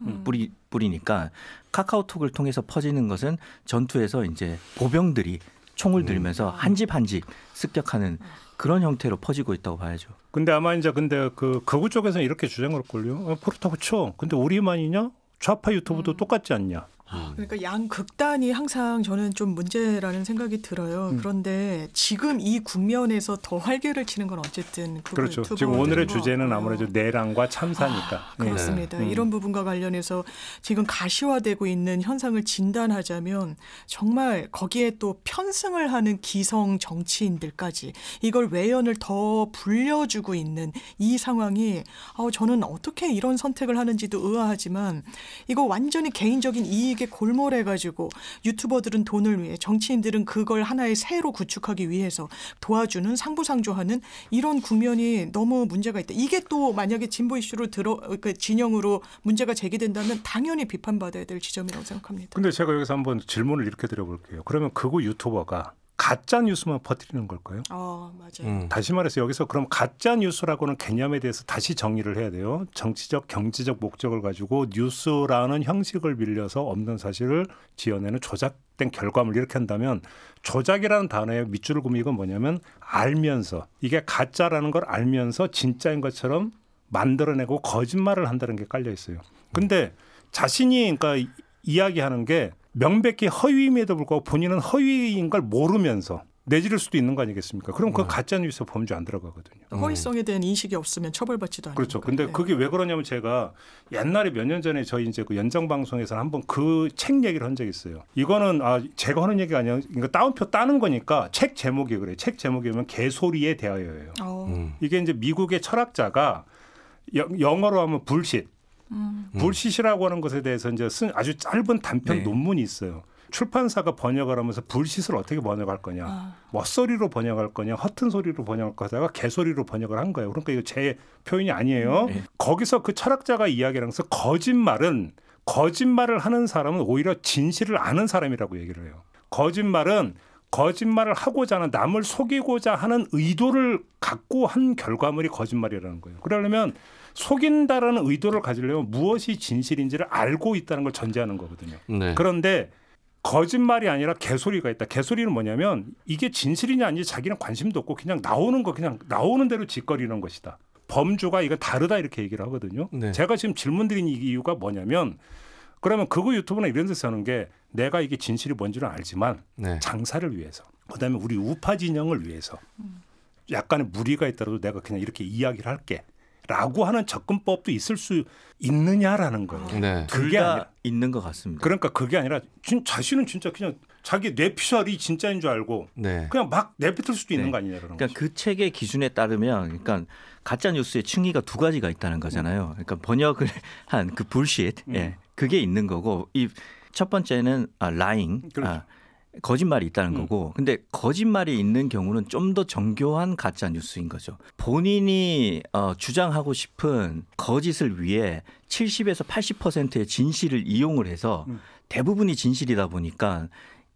뿌리니까 카카오톡을 통해서 퍼지는 것은 전투에서 이제 보병들이 총을 들면서 한 집 한 집 습격하는 그런 형태로 퍼지고 있다고 봐야죠. 근데 아마 이제 그 극우 쪽에서는 이렇게 주장할 걸요. 그렇다고 쳐. 근데 우리만이냐? 좌파 유튜브도 똑같지 않냐? 그러니까 양극단이 항상 저는 좀 문제라는 생각이 들어요. 그런데 지금 이 국면에서 더 활개를 치는 건 어쨌든 그렇죠. 지금 오늘의 주제는 아무래도 내란과 참사니까. 그렇습니다. 이런 부분과 관련해서 지금 가시화되고 있는 현상을 진단하자면 정말 거기에 또 편승을 하는 기성 정치인들까지 이걸 외연을 더 불려주고 있는 이 상황이 저는 어떻게 이런 선택을 하는지도 의아하지만 이거 완전히 개인적인 이익 골몰해가지고 유튜버들은 돈을 위해 정치인들은 그걸 하나의 새로 구축하기 위해서 도와주는 상부상조하는 이런 국면이 너무 문제가 있다. 이게 또 만약에 진보 이슈로 그 진영으로 문제가 제기된다면 당연히 비판받아야 될 지점이라고 생각합니다. 근데 제가 여기서 한번 질문을 이렇게 드려볼게요. 그러면 극우 유튜버가 가짜 뉴스만 퍼뜨리는 걸까요? 맞아요. 다시 말해서 여기서 그럼 가짜 뉴스라고는 개념에 대해서 다시 정리를 해야 돼요. 정치적, 경제적 목적을 가지고 뉴스라는 형식을 빌려서 없는 사실을 지어내는 조작된 결과물 이렇게 한다면 조작이라는 단어의 밑줄을 긋는 건 뭐냐면 알면서 이게 가짜라는 걸 알면서 진짜인 것처럼 만들어내고 거짓말을 한다는 게 깔려 있어요. 근데 자신이 그러니까 이야기하는 게 명백히 허위임에도 불구하고 본인은 허위인 걸 모르면서 내지를 수도 있는 거 아니겠습니까? 그럼 그 가짜 뉴스 범죄 안 들어가거든요. 허위성에 대한 인식이 없으면 처벌받지도 않는 그렇죠. 근데 그게 왜 그러냐면 제가 옛날에 몇 년 전에 저희 이제 그 연정 방송에서 한번 그 책 얘기를 한 적이 있어요. 이거는 제가 하는 얘기가 아니라 그러니까 따옴표 따는 거니까 책 제목이 그래요. 책 제목이 면 개소리에 대하여예요. 이게 이제 미국의 철학자가 영어로 하면 불쉿. 불쉿이라고 하는 것에 대해서 이제 쓴 아주 짧은 단편 논문이 있어요. 출판사가 번역을 하면서 불쉿을 어떻게 번역할 거냐, 멋소리로 번역할 거냐, 허튼 소리로 번역할 거다가 개소리로 번역을 한 거예요. 그러니까 이거 제 표현이 아니에요. 거기서 그 철학자가 이야기를 하면서 거짓말을 하는 사람은 오히려 진실을 아는 사람이라고 얘기를 해요. 거짓말을 하고자 하는 남을 속이고자 하는 의도를 갖고 한 결과물이 거짓말이라는 거예요. 그러려면 속인다라는 의도를 가지려면 무엇이 진실인지를 알고 있다는 걸 전제하는 거거든요. 네. 그런데 거짓말이 아니라 개소리가 있다. 개소리는 뭐냐면 이게 진실이냐 아닌지 자기는 관심도 없고 그냥 나오는 대로 짓거리는 것이다. 범주가 이거 다르다 이렇게 얘기를 하거든요. 네. 제가 지금 질문 드린 이유가 뭐냐면 그러면 극우 유튜브나 이런 데서 하는 게 내가 이게 진실이 뭔지는 알지만 장사를 위해서 그다음에 우리 우파 진영을 위해서 약간의 무리가 있더라도 내가 그냥 이렇게 이야기를 할게. 라고 하는 접근법도 있을 수 있느냐라는 거예요. 네. 그게 아니라 있는 것 같습니다. 그러니까 그게 아니라 자신은 진짜 그냥 자기 뇌피셜이 진짜인 줄 알고 그냥 막 내뱉을 수도 있는 거 아니냐라는 그러니까 거죠. 그 책의 기준에 따르면 그러니까 가짜 뉴스의 층위가 두 가지가 있다는 거잖아요. 그러니까 번역을 한 그 불쉿 그게 있는 거고 이 첫 번째는 lying. 그렇죠. 거짓말이 있다는 거고 근데 거짓말이 있는 경우는 좀 더 정교한 가짜 뉴스인 거죠. 본인이 주장하고 싶은 거짓을 위해 70에서 80%의 진실을 이용을 해서 대부분이 진실이다 보니까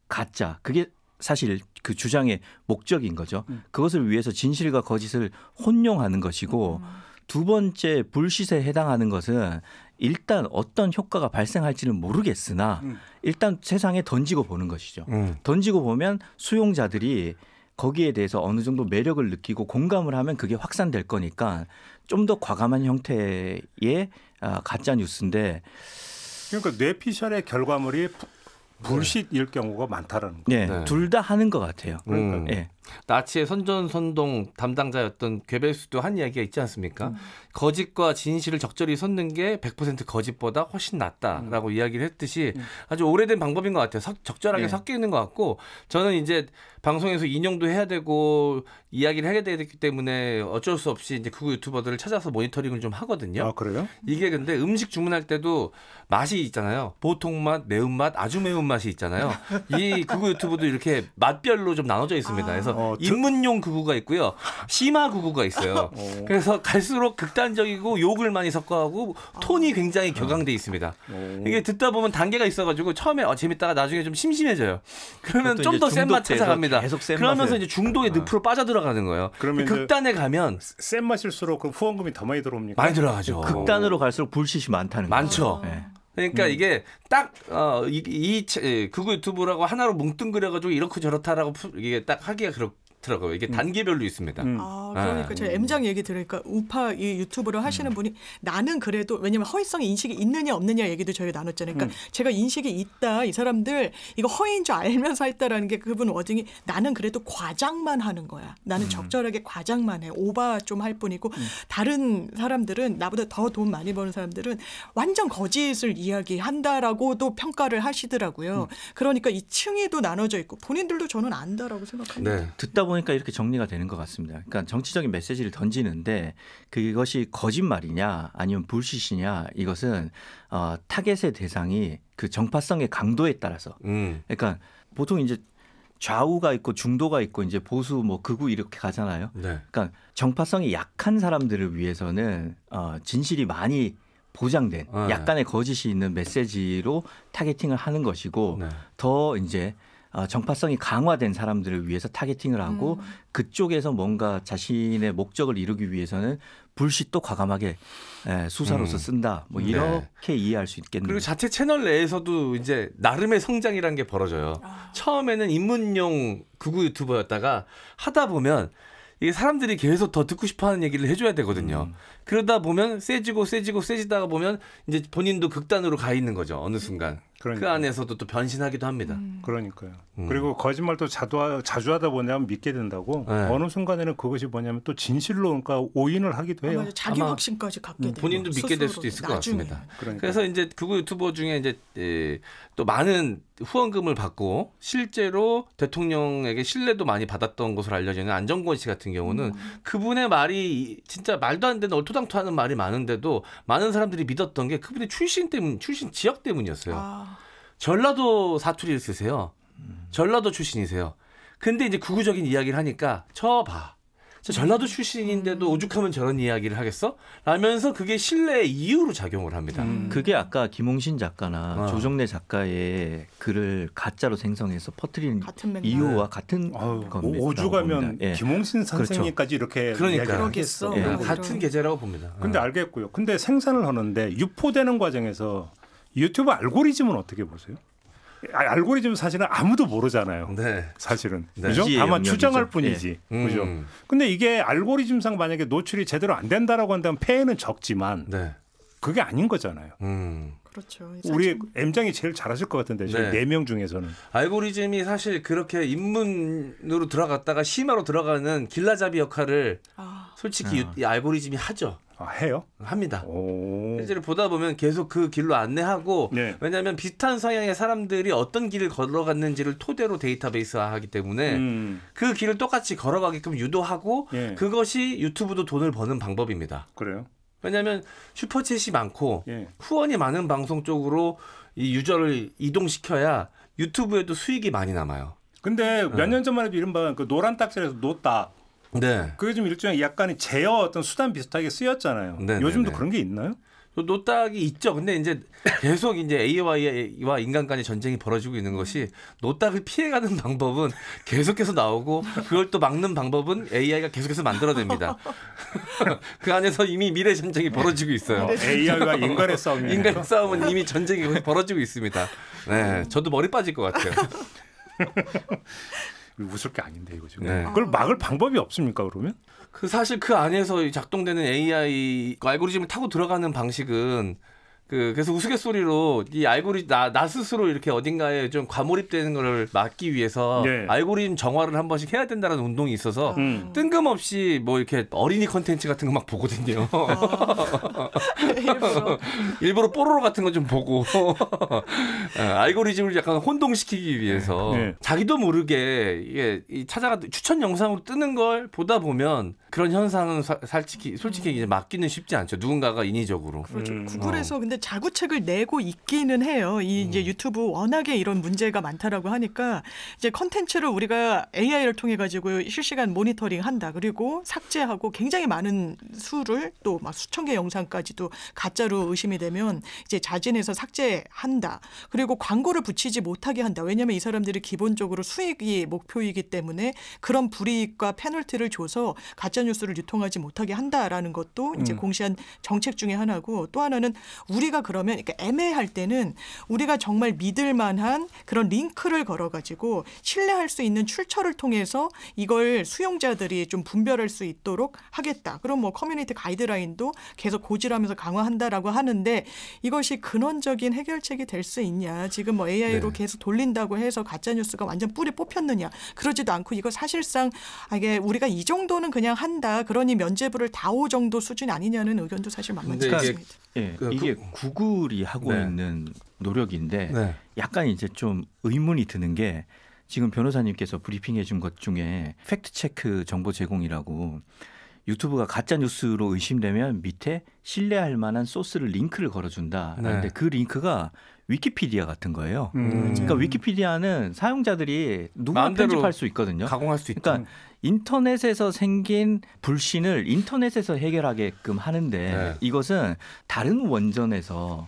가짜 그게 사실 그 주장의 목적인 거죠. 그것을 위해서 진실과 거짓을 혼용하는 것이고 두 번째 불쉿에 해당하는 것은 일단 어떤 효과가 발생할지는 모르겠으나 일단 세상에 던지고 보는 것이죠. 던지고 보면 수용자들이 거기에 대해서 어느 정도 매력을 느끼고 공감을 하면 그게 확산될 거니까 좀 더 과감한 형태의 가짜 뉴스인데 그러니까 뇌피셜의 결과물이 불쉿일 경우가 많다라는 거예요. 둘 다 하는 것 같아요. 그러니까 나치의 선전선동 담당자였던 괴벨스도 한 이야기가 있지 않습니까? 거짓과 진실을 적절히 섞는 게 100% 거짓보다 훨씬 낫다라고 이야기를 했듯이 아주 오래된 방법인 것 같아요. 적절하게 섞여 있는 것 같고 저는 이제 방송에서 인용도 해야 되고 이야기를 해야 되기 때문에 어쩔 수 없이 이제 극우 유튜버들을 찾아서 모니터링을 좀 하거든요. 아, 그래요? 이게 근데 음식 주문할 때도 맛이 있잖아요. 보통 맛, 매운맛, 아주 매운맛이 있잖아요. 이 극우 유튜브도 이렇게 맛별로 좀 나눠져 있습니다. 그래서 입문용 극우가 있고요. 심화 극우가 있어요. 그래서 갈수록 극단적이고 욕을 많이 섞어하고 톤이 굉장히 격앙돼 있습니다. 이게 듣다 보면 단계가 있어가지고 처음에 재밌다가 나중에 좀 심심해져요. 그러면 좀 더 센 맛 찾아갑니다. 그러면서 이제 중독의 늪으로 빠져들어가는 거예요. 그러면 극단에 가면 센 맛일수록 그 후원금이 더 많이 들어옵니까? 많이 들어가죠. 극단으로 갈수록 불시시 많다는 거죠. 많죠. 네. 그러니까 이게 딱 이 극우 유튜브라고 하나로 뭉뚱그려가지고 이렇고 저렇다라고 이게 딱 하기가 그렇더라고요. 이게 단계별로 있습니다. 그러니까 제가 M장 얘기 들으니까 우파 이 유튜브를 하시는 분이 나는 그래도 왜냐면 허위성 인식이 있느냐 없느냐 얘기도 저희가 나눴잖아요. 그러니까 제가 인식이 있다. 이 사람들 이거 허위인 줄 알면서 했다라는 게 그분 워딩이 나는 그래도 과장만 하는 거야. 나는 적절하게 과장만 해. 오바 좀 할 뿐이고 다른 사람들은 나보다 더 돈 많이 버는 사람들은 완전 거짓을 이야기한다라고도 평가를 하시더라고요. 그러니까 이 층위도 나눠져 있고 본인들도 저는 안다라고 생각합니다. 네. 듣다 보니까 이렇게 정리가 되는 것 같습니다. 그러니까 정치적인 메시지를 던지는데 그것이 거짓말이냐 아니면 불시시냐 이것은 타겟의 대상이 그 정파성의 강도에 따라서 그러니까 보통 이제 좌우가 있고 중도가 있고 이제 보수 뭐 극우 이렇게 가잖아요. 네. 그러니까 정파성이 약한 사람들을 위해서는 진실이 많이 보장된 약간의 거짓이 있는 메시지로 타겟팅을 하는 것이고 더 이제 정파성이 강화된 사람들을 위해서 타겟팅을 하고 그쪽에서 뭔가 자신의 목적을 이루기 위해서는 불시도 과감하게 수사로서 쓴다. 뭐 이렇게 이해할 수 있겠네요. 그리고 자체 채널 내에서도 이제 나름의 성장이라는 게 벌어져요. 처음에는 입문용 극우 유튜버였다가 하다 보면 이게 사람들이 계속 더 듣고 싶어하는 얘기를 해줘야 되거든요. 그러다 보면 세지다가 보면 이제 본인도 극단으로 가 있는 거죠. 어느 순간. 그러니까요. 그 안에서도 또 변신하기도 합니다. 그러니까요. 그리고 거짓말도 자주 하다 보면 믿게 된다고 어느 순간에는 그것이 뭐냐면 또 진실로 그러니까 오인을 하기도 해요. 맞아요. 자기 확신까지 갖게 되고 본인도 믿게 될 수도 있을 것 같습니다. 그러니까. 그래서 이제 극우 유튜버 중에 이제 또 많은 후원금을 받고 실제로 대통령에게 신뢰도 많이 받았던 것으로 알려지는 안정권 씨 같은 경우는 그분의 말이 진짜 말도 안 되는 얼토당토하는 말이 많은데도 많은 사람들이 믿었던 게 그분의 출신 지역 때문이었어요. 전라도 사투리를 쓰세요. 전라도 출신이세요. 근데 이제 극우적인 이야기를 하니까 저 전라도 출신인데도 오죽하면 저런 이야기를 하겠어? 라면서 그게 신뢰의 이유로 작용을 합니다. 그게 아까 김홍신 작가나 조정래 작가의 글을 가짜로 생성해서 퍼뜨리는 이유와 같은 겁니다. 오죽하면 김홍신 선생님까지 이렇게 이야기를 하겠어. 같은 계제라고 봅니다. 근데 알겠고요. 근데 생산을 하는데 유포되는 과정에서 유튜브 알고리즘은 어떻게 보세요? 알고리즘 사실은 아무도 모르잖아요. 사실은. 그죠? 다만 추정할 뿐이지. 그죠? 근데 이게 알고리즘상 만약에 노출이 제대로 안 된다라고 한다면 폐해는 적지만 그게 아닌 거잖아요. 그렇죠. 우리 M장이 제일 잘하실 것 같은데 저희 4명 중에서는. 알고리즘이 사실 그렇게 입문으로 들어갔다가 심화로 들어가는 길라잡이 역할을 솔직히 이 알고리즘이 하죠. 해요? 합니다. 실제로 보다 보면 계속 그 길로 안내하고 왜냐하면 비슷한 성향의 사람들이 어떤 길을 걸어갔는지를 토대로 데이터베이스화하기 때문에 그 길을 똑같이 걸어가게끔 유도하고 그것이 유튜브도 돈을 버는 방법입니다. 그래요? 왜냐하면 슈퍼챗이 많고 후원이 많은 방송 쪽으로 이 유저를 이동시켜야 유튜브에도 수익이 많이 남아요. 근데 몇 년 전만 해도 이른바 그 노란 딱지에서 노딱 그게 좀 일종의 약간의 제어 어떤 수단 비슷하게 쓰였잖아요. 요즘도 그런 게 있나요? 노딱이 있죠. 근데 이제 계속 이제 AI와 인간 간의 전쟁이 벌어지고 있는 것이 노딱을 피해가는 방법은 계속해서 나오고 그걸 또 막는 방법은 AI가 계속해서 만들어냅니다. 그 안에서 이미 미래 전쟁이 벌어지고 있어요. AI와 인간의 싸움이. 인간의 싸움은 이미 전쟁이 벌어지고 있습니다. 네, 저도 머리 빠질 것 같아요. 웃을 게 아닌데 이거 지금. 그걸 막을 방법이 없습니까 그러면? 사실 그 안에서 작동되는 AI 알고리즘을 타고 들어가는 방식은 그래서 우스갯소리로 이 알고리즘 나 스스로 이렇게 어딘가에 좀 과몰입되는 걸 막기 위해서 네. 알고리즘 정화를 한 번씩 해야 된다는 운동이 있어서 뜬금없이 뭐 이렇게 어린이 콘텐츠 같은 거 막 보거든요. 일부러 뽀로로 같은 거 좀 보고 알고리즘을 약간 혼동시키기 위해서 네. 자기도 모르게 이게 찾아가 추천 영상으로 뜨는 걸 보다 보면 그런 현상은 솔직히 이제 막기는 쉽지 않죠. 누군가가 인위적으로. 그렇죠. 구글에서 근데 자구책을 내고 있기는 해요. 이제 유튜브 워낙에 이런 문제가 많다라고 하니까 이제 컨텐츠를 우리가 AI를 통해 가지고 실시간 모니터링 한다. 그리고 삭제하고 굉장히 많은 수를 또 막 수천 개 영상까지도 가짜로 의심이 되면 이제 자진해서 삭제한다. 그리고 광고를 붙이지 못하게 한다. 왜냐하면 이 사람들이 기본적으로 수익이 목표이기 때문에 그런 불이익과 페널티를 줘서 가짜 뉴스를 유통하지 못하게 한다라는 것도 이제 공시한 정책 중에 하나고, 또 하나는 우리가 그러면 그러니까 애매할 때는 우리가 정말 믿을 만한 그런 링크를 걸어가지고 신뢰할 수 있는 출처를 통해서 이걸 수용자들이 좀 분별할 수 있도록 하겠다. 그럼 뭐 커뮤니티 가이드라인도 계속 고질하면서 강화한다라고 하는데 이것이 근원적인 해결책이 될 수 있냐. 지금 뭐 AI로 계속 돌린다고 해서 가짜뉴스가 완전 뿌리 뽑혔느냐. 그러지도 않고 이거 사실상 이게 우리가 이 정도는 그냥 한다. 그러니 면죄부를 다오 정도 수준 아니냐는 의견도 사실 만만치 않습니다. 이게 구글이 하고 있는 노력인데 약간 이제 좀 의문이 드는 게 지금 변호사님께서 브리핑해 준 것 중에 팩트체크 정보 제공이라고 유튜브가 가짜 뉴스로 의심되면 밑에 신뢰할 만한 소스를 링크를 걸어준다. 그런데 그 링크가 위키피디아 같은 거예요. 그러니까 위키피디아는 사용자들이 누구나 편집할 수 있거든요. 가공할 수 있다. 그러니까 인터넷에서 생긴 불신을 인터넷에서 해결하게끔 하는데 이것은 다른 원전에서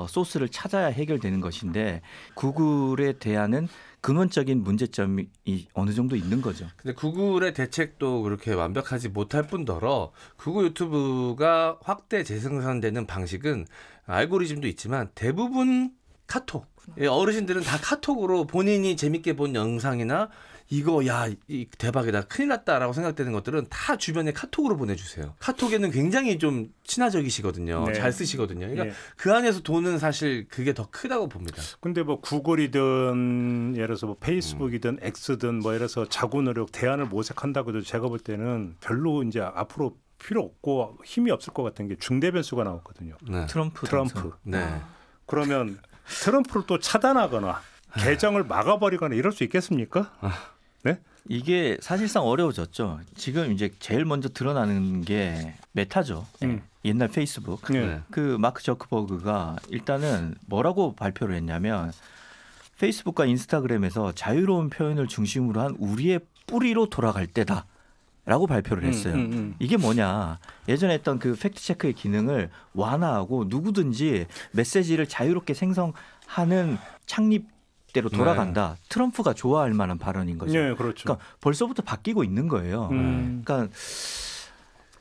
소스를 찾아야 해결되는 것인데 구글에 대한은 근원적인 문제점이 어느 정도 있는 거죠. 근데 구글의 대책도 그렇게 완벽하지 못할 뿐더러 구글 유튜브가 확대 재생산되는 방식은 알고리즘도 있지만 대부분 카톡. 어르신들은 다 카톡으로 본인이 재밌게 본 영상이나 이거 이 대박이다 큰일 났다라고 생각되는 것들은 다 주변에 카톡으로 보내주세요. 카톡에는 굉장히 좀 친화적이시거든요. 잘 쓰시거든요. 그러니까 그 안에서 돈은 사실 그게 더 크다고 봅니다. 근데 뭐 구글이든 예를 들어서 뭐 페이스북이든 X든 뭐 예를 들어서 자구 노력 대안을 모색한다고 해도 제가 볼 때는 별로 이제 앞으로 필요 없고 힘이 없을 것 같은 게 중대 변수가 나왔거든요. 트럼프. 그러면 트럼프를 또 차단하거나 계정을 막아버리거나 이럴 수 있겠습니까? 네? 이게 사실상 어려워졌죠. 지금 이제 제일 먼저 드러나는 게 메타죠. 옛날 페이스북. 그 마크 저크버그가 일단은 뭐라고 발표를 했냐면 페이스북과 인스타그램에서 자유로운 표현을 중심으로 한 우리의 뿌리로 돌아갈 때다. 라고 발표를 했어요. 이게 뭐냐. 예전에 했던 그 팩트체크의 기능을 완화하고 누구든지 메시지를 자유롭게 생성하는 창립대로 돌아간다. 트럼프가 좋아할 만한 발언인 거죠. 네, 그렇죠. 그러니까 벌써부터 바뀌고 있는 거예요. 그러니까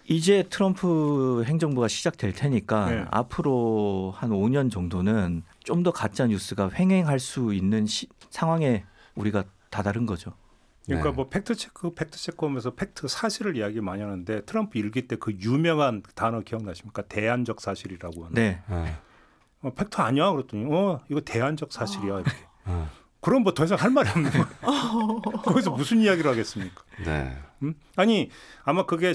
이제 트럼프 행정부가 시작될 테니까 앞으로 한 5년 정도는 좀 더 가짜 뉴스가 횡행할 수 있는 상황에 우리가 다다른 거죠. 그러니까 뭐 팩트체크 하면서 팩트 사실을 이야기 많이 하는데 트럼프 일기 때 그 유명한 단어 기억나십니까? 대안적 사실이라고 하는. 팩트 아니야? 그랬더니 이거 대안적 사실이야. 이렇게. 그럼 뭐 더 이상 할 말이 없는 거예요. 거기서 무슨 이야기를 하겠습니까? 아니 아마 그게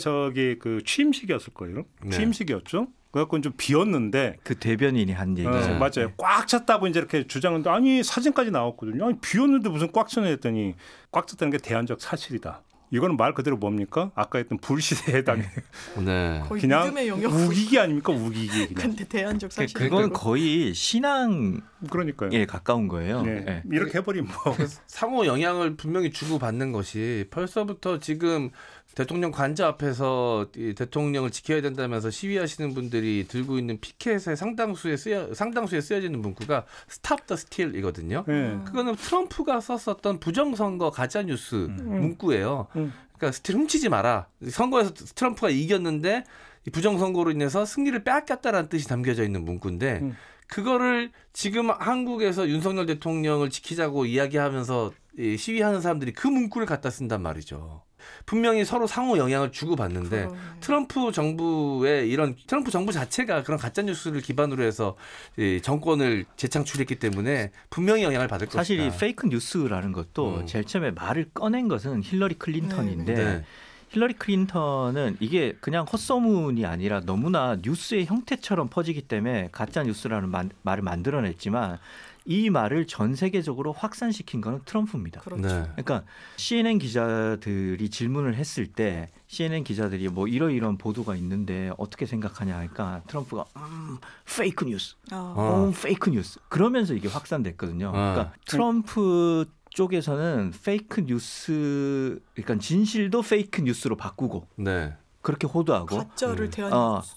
그 취임식이었을 거예요. 취임식이었죠. 그래갖고 좀 비었는데 그 대변인이 한 얘기죠. 맞아요. 꽉 찼다고 이제 이렇게 주장했는데 아니 사진까지 나왔거든요. 아니 비었는데 무슨 꽉 찼냐 했더니 꽉 찼다는 게 대안적 사실이다. 이거는 말 그대로 뭡니까? 아까 했던 불시대에 해당해요. 거의 그냥 믿음의 영역. 우기기 아닙니까? 우기기. 그냥. 근데 대안적 사실. 그건 거의 신앙에 그러니까요. 가까운 거예요. 이렇게 해버리면 뭐. 상호 영향을 분명히 주고받는 것이 벌써부터 지금 대통령 관저 앞에서 이 대통령을 지켜야 된다면서 시위하시는 분들이 들고 있는 피켓의 상당수에 쓰여지는 문구가 Stop the Steal이거든요. 그거는 트럼프가 썼었던 부정선거 가짜뉴스 문구예요. 그러니까 스틸 훔치지 마라. 선거에서 트럼프가 이겼는데 이 부정선거로 인해서 승리를 빼앗겼다라는 뜻이 담겨져 있는 문구인데 그거를 지금 한국에서 윤석열 대통령을 지키자고 이야기하면서 시위하는 사람들이 그 문구를 갖다 쓴단 말이죠. 분명히 서로 상호 영향을 주고받는데 트럼프 정부의 이런 트럼프 정부 자체가 그런 가짜 뉴스를 기반으로 해서 정권을 재창출했기 때문에 분명히 영향을 받을 것이다. 사실 이 페이크 뉴스라는 것도 제일 처음에 말을 꺼낸 것은 힐러리 클린턴인데 네. 힐러리 클린턴은 이게 그냥 헛소문이 아니라 너무나 뉴스의 형태처럼 퍼지기 때문에 가짜 뉴스라는 말을 만들어냈지만 이 말을 전 세계적으로 확산시킨 거는 트럼프입니다. 그렇죠. 네. 그러니까 CNN 기자들이 질문을 했을 때 CNN 기자들이 뭐 이런 보도가 있는데 어떻게 생각하냐 하니까 트럼프가 페이크 뉴스, 페이크 뉴스 그러면서 이게 확산됐거든요. 그러니까 트럼프 쪽에서는 페이크 뉴스, 그러니까 진실도 페이크 뉴스로 바꾸고 네. 그렇게 호도하고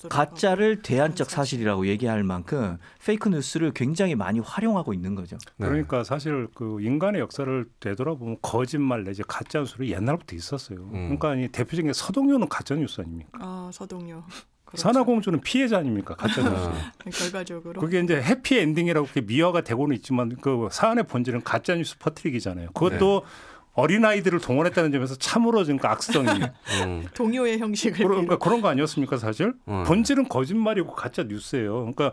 가짜를 대안적 사실이라고 얘기할 만큼 페이크 뉴스를 굉장히 많이 활용하고 있는 거죠. 네. 그러니까 사실 그 인간의 역사를 되돌아보면 거짓말 내지 가짜 뉴스는 옛날부터 있었어요. 그러니까 이 대표적인 게 서동요는 가짜 뉴스 아닙니까? 서동요. 그렇죠. 선화공주는 피해자 아닙니까? 가짜 뉴스. 결과적으로. 그게 이제 해피 엔딩이라고 미화가 되고는 있지만 그 사안의 본질은 가짜 뉴스 퍼뜨리기잖아요. 그것도 어린아이들을 동원했다는 점에서 참으로 지금 악성이에요. 동요의 형식을. 그러니까 그런 거 아니었습니까 사실? 본질은 거짓말이고 가짜 뉴스예요. 그러니까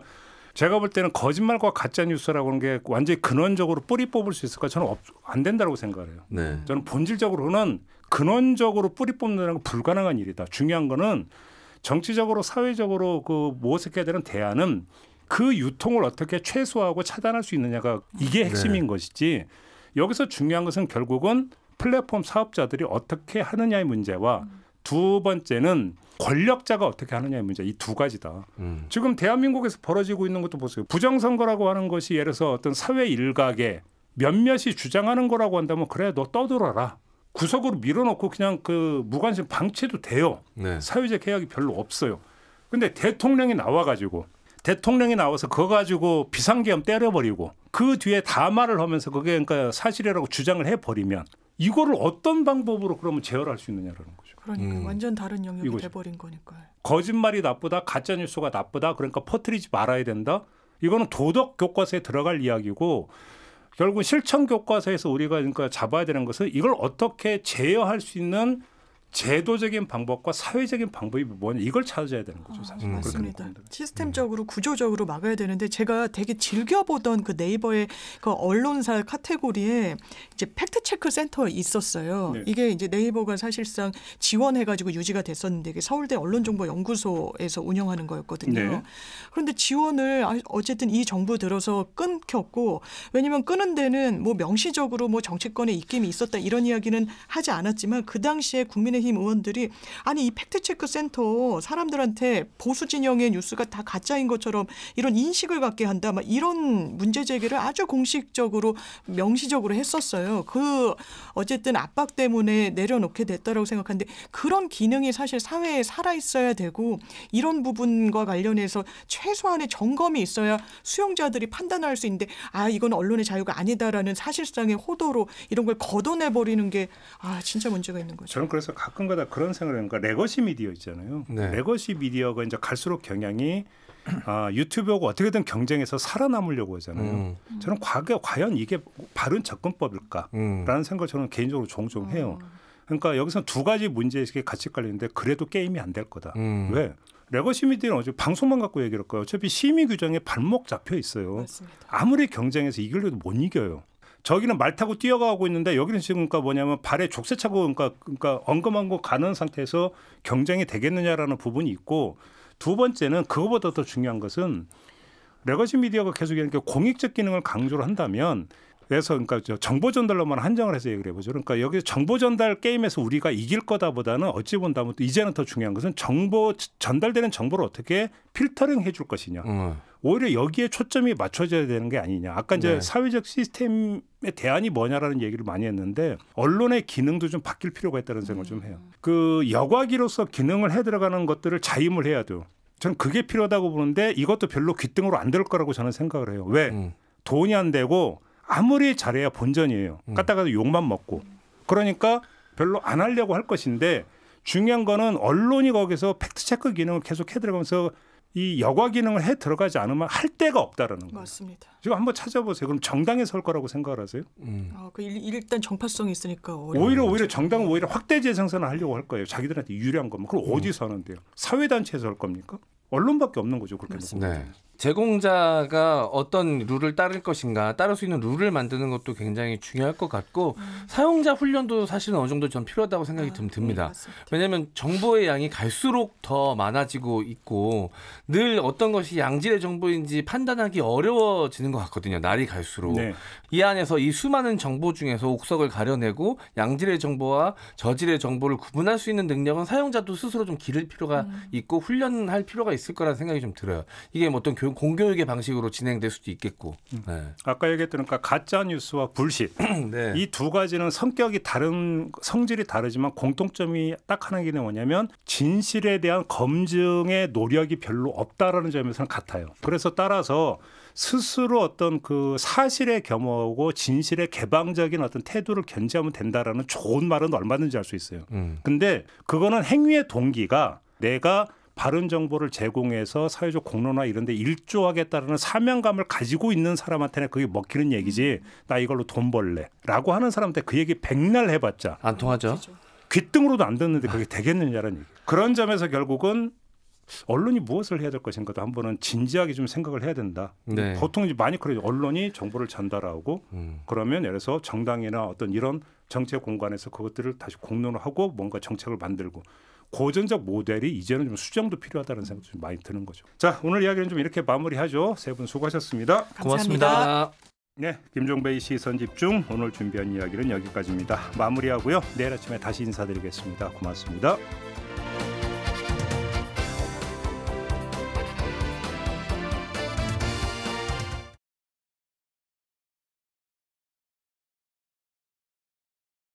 제가 볼 때는 거짓말과 가짜 뉴스라고 하는 게 완전히 근원적으로 뿌리 뽑을 수 있을까? 저는 안 된다고 생각해요. 네. 저는 본질적으로는 근원적으로 뿌리 뽑는 건 불가능한 일이다. 중요한 거는 정치적으로 사회적으로 그 모색해야 되는 대안은 그 유통을 어떻게 최소화하고 차단할 수 있느냐가 이게 핵심인 것이지 여기서 중요한 것은 결국은 플랫폼 사업자들이 어떻게 하느냐의 문제와 두 번째는 권력자가 어떻게 하느냐의 문제 이 두 가지다. 지금 대한민국에서 벌어지고 있는 것도 보세요. 부정선거라고 하는 것이 예를 들어서 어떤 사회 일각에 몇몇이 주장하는 거라고 한다면 그래 너 떠들어라. 구석으로 밀어놓고 그냥 그 무관심 방치해도 돼요. 네. 사회적 개혁이 별로 없어요. 근데 대통령이 나와가지고 대통령이 나와서 그거 가지고 비상계엄 때려버리고 그 뒤에 다 말을 하면서 그게 그러니까 사실이라고 주장을 해버리면 이거를 어떤 방법으로 그러면 제어할 수 있느냐라는 거죠. 그러니까 완전 다른 영역이 돼버린 거니까요. 거짓말이 나쁘다, 가짜뉴스가 나쁘다, 그러니까 퍼뜨리지 말아야 된다. 이거는 도덕 교과서에 들어갈 이야기고 결국 실천 교과서에서 우리가 그러니까 잡아야 되는 것은 이걸 어떻게 제어할 수 있는 제도적인 방법과 사회적인 방법이 뭐냐 이걸 찾아야 되는 거죠. 사실. 맞습니다. 시스템적으로 구조적으로 막아야 되는데 제가 되게 즐겨보던 그 네이버의 그 언론사 카테고리에 이제 팩트체크 센터 있었어요. 네. 이게 이제 네이버가 사실상 지원해가지고 유지가 됐었는데 이게 서울대 언론정보연구소에서 운영하는 거였거든요. 네. 그런데 지원을 어쨌든 이 정부 들어서 끊겼고 왜냐하면 끊은 데는 뭐 명시적으로 뭐 정치권의 입김이 있었다 이런 이야기는 하지 않았지만 그 당시에 국민의힘 의원들이 아니 이 팩트체크 센터 사람들한테 보수 진영의 뉴스가 다 가짜인 것처럼 이런 인식을 갖게 한다 막 이런 문제 제기를 아주 공식적으로 명시적으로 했었어요. 그 어쨌든 압박 때문에 내려놓게 됐다라고 생각하는데 그런 기능이 사실 사회에 살아있어야 되고 이런 부분과 관련해서 최소한의 점검이 있어야 수용자들이 판단할 수 있는데 아 이건 언론의 자유가 아니다라는 사실상의 호도로 이런 걸 걷어내버리는 게 아 진짜 문제가 있는 거죠. 저는 그래서 가끔가다 그런 생각을 하니까 레거시 미디어 있잖아요. 네. 레거시 미디어가 이제 갈수록 경향이 유튜브하고 어떻게든 경쟁해서 살아남으려고 하잖아요. 저는 과연 이게 바른 접근법일까라는 생각을 저는 개인적으로 종종 해요. 그러니까 여기서 두 가지 문제의식이 같이 깔리는데 그래도 게임이 안 될 거다. 왜? 레거시 미디어는 어차피 방송만 갖고 얘기할 거예요. 어차피 심의 규정에 발목 잡혀 있어요. 맞습니다. 아무리 경쟁해서 이기려도 못 이겨요. 저기는 말 타고 뛰어가고 있는데 여기는 지금 그러니까 뭐냐면 발에 족쇄 차고 그러니까 엉금엉금 가는 상태에서 경쟁이 되겠느냐라는 부분이 있고 두 번째는 그거보다 더 중요한 것은 레거시 미디어가 계속 이렇게 공익적 기능을 강조를 한다면 그래서 그러니까 정보 전달로만 한정을 해서 얘기를 해보죠. 그러니까 여기 정보 전달 게임에서 우리가 이길 거다보다는 어찌 본다면 또 이제는 더 중요한 것은 전달되는 정보를 어떻게 필터링 해줄 것이냐. 오히려 여기에 초점이 맞춰져야 되는 게 아니냐. 아까 이제 사회적 시스템의 대안이 뭐냐라는 얘기를 많이 했는데 언론의 기능도 좀 바뀔 필요가 있다는 생각을 좀 해요. 그 여과기로서 기능을 해 들어가는 것들을 자임을 해야 돼요. 저는 그게 필요하다고 보는데 이것도 별로 귀등으로 안 될 거라고 저는 생각을 해요. 왜? 돈이 안 되고 아무리 잘해야 본전이에요. 갖다가 욕만 먹고. 그러니까 별로 안 하려고 할 것인데 중요한 거는 언론이 거기서 팩트체크 기능을 계속 해들어가면서 이 여과 기능을 해 들어가지 않으면 할 데가 없다라는 거예요. 맞습니다. 지금 한번 찾아보세요. 그럼 정당에 설 거라고 생각을 하세요? 일단 정파성이 있으니까 오히려 정당은 오히려 확대 재생산을 하려고 할 거예요. 자기들한테 유리한 것만. 그럼 어디서 하는데요? 사회단체에서 할 겁니까? 언론밖에 없는 거죠. 그렇게 놓고. 네. 제공자가 어떤 룰을 따를 것인가, 따를 수 있는 룰을 만드는 것도 굉장히 중요할 것 같고 사용자 훈련도 사실은 어느 정도 전 필요하다고 생각이 듭니다. 왜냐하면 정보의 양이 갈수록 더 많아지고 있고 늘 어떤 것이 양질의 정보인지 판단하기 어려워지는 것 같거든요. 날이 갈수록. 네. 이 안에서 이 수많은 정보 중에서 옥석을 가려내고 양질의 정보와 저질의 정보를 구분할 수 있는 능력은 사용자도 스스로 좀 기를 필요가 있고 훈련할 필요가 있을 거라는 생각이 좀 들어요. 이게 뭐 어떤 공교육의 방식으로 진행될 수도 있겠고. 네. 아까 얘기했던 가짜 뉴스와 불신 네. 이 두 가지는 성격이 다른 성질이 다르지만 공통점이 딱 하나인 게 뭐냐면 진실에 대한 검증의 노력이 별로 없다라는 점에서는 같아요. 그래서 따라서 스스로 어떤 그 사실에 겸허하고 진실에 개방적인 어떤 태도를 견지하면 된다라는 좋은 말은 얼마든지 할 수 있어요. 근데 그거는 행위의 동기가 내가 바른 정보를 제공해서 사회적 공론화 이런 데 일조하겠다는 사명감을 가지고 있는 사람한테는 그게 먹히는 얘기지 나 이걸로 돈 벌래 라고 하는 사람한테 그 얘기 백날 해봤자 안 통하죠. 귓등으로도 안 듣는데 그게 되겠느냐라는 얘기. 그런 점에서 결국은 언론이 무엇을 해야 될 것인가도 한번은 진지하게 좀 생각을 해야 된다. 네. 보통 이제 많이 그래요. 언론이 정보를 전달하고 그러면 예를 들어서 정당이나 어떤 이런 정책 공간에서 그것들을 다시 공론화하고 뭔가 정책을 만들고 고전적 모델이 이제는 좀 수정도 필요하다는 생각이 좀 많이 드는 거죠. 자, 오늘 이야기는 좀 이렇게 마무리하죠. 세 분 수고하셨습니다. 고맙습니다. 네, 김종배의 시선집중 오늘 준비한 이야기는 여기까지입니다. 마무리하고요. 내일 아침에 다시 인사드리겠습니다. 고맙습니다.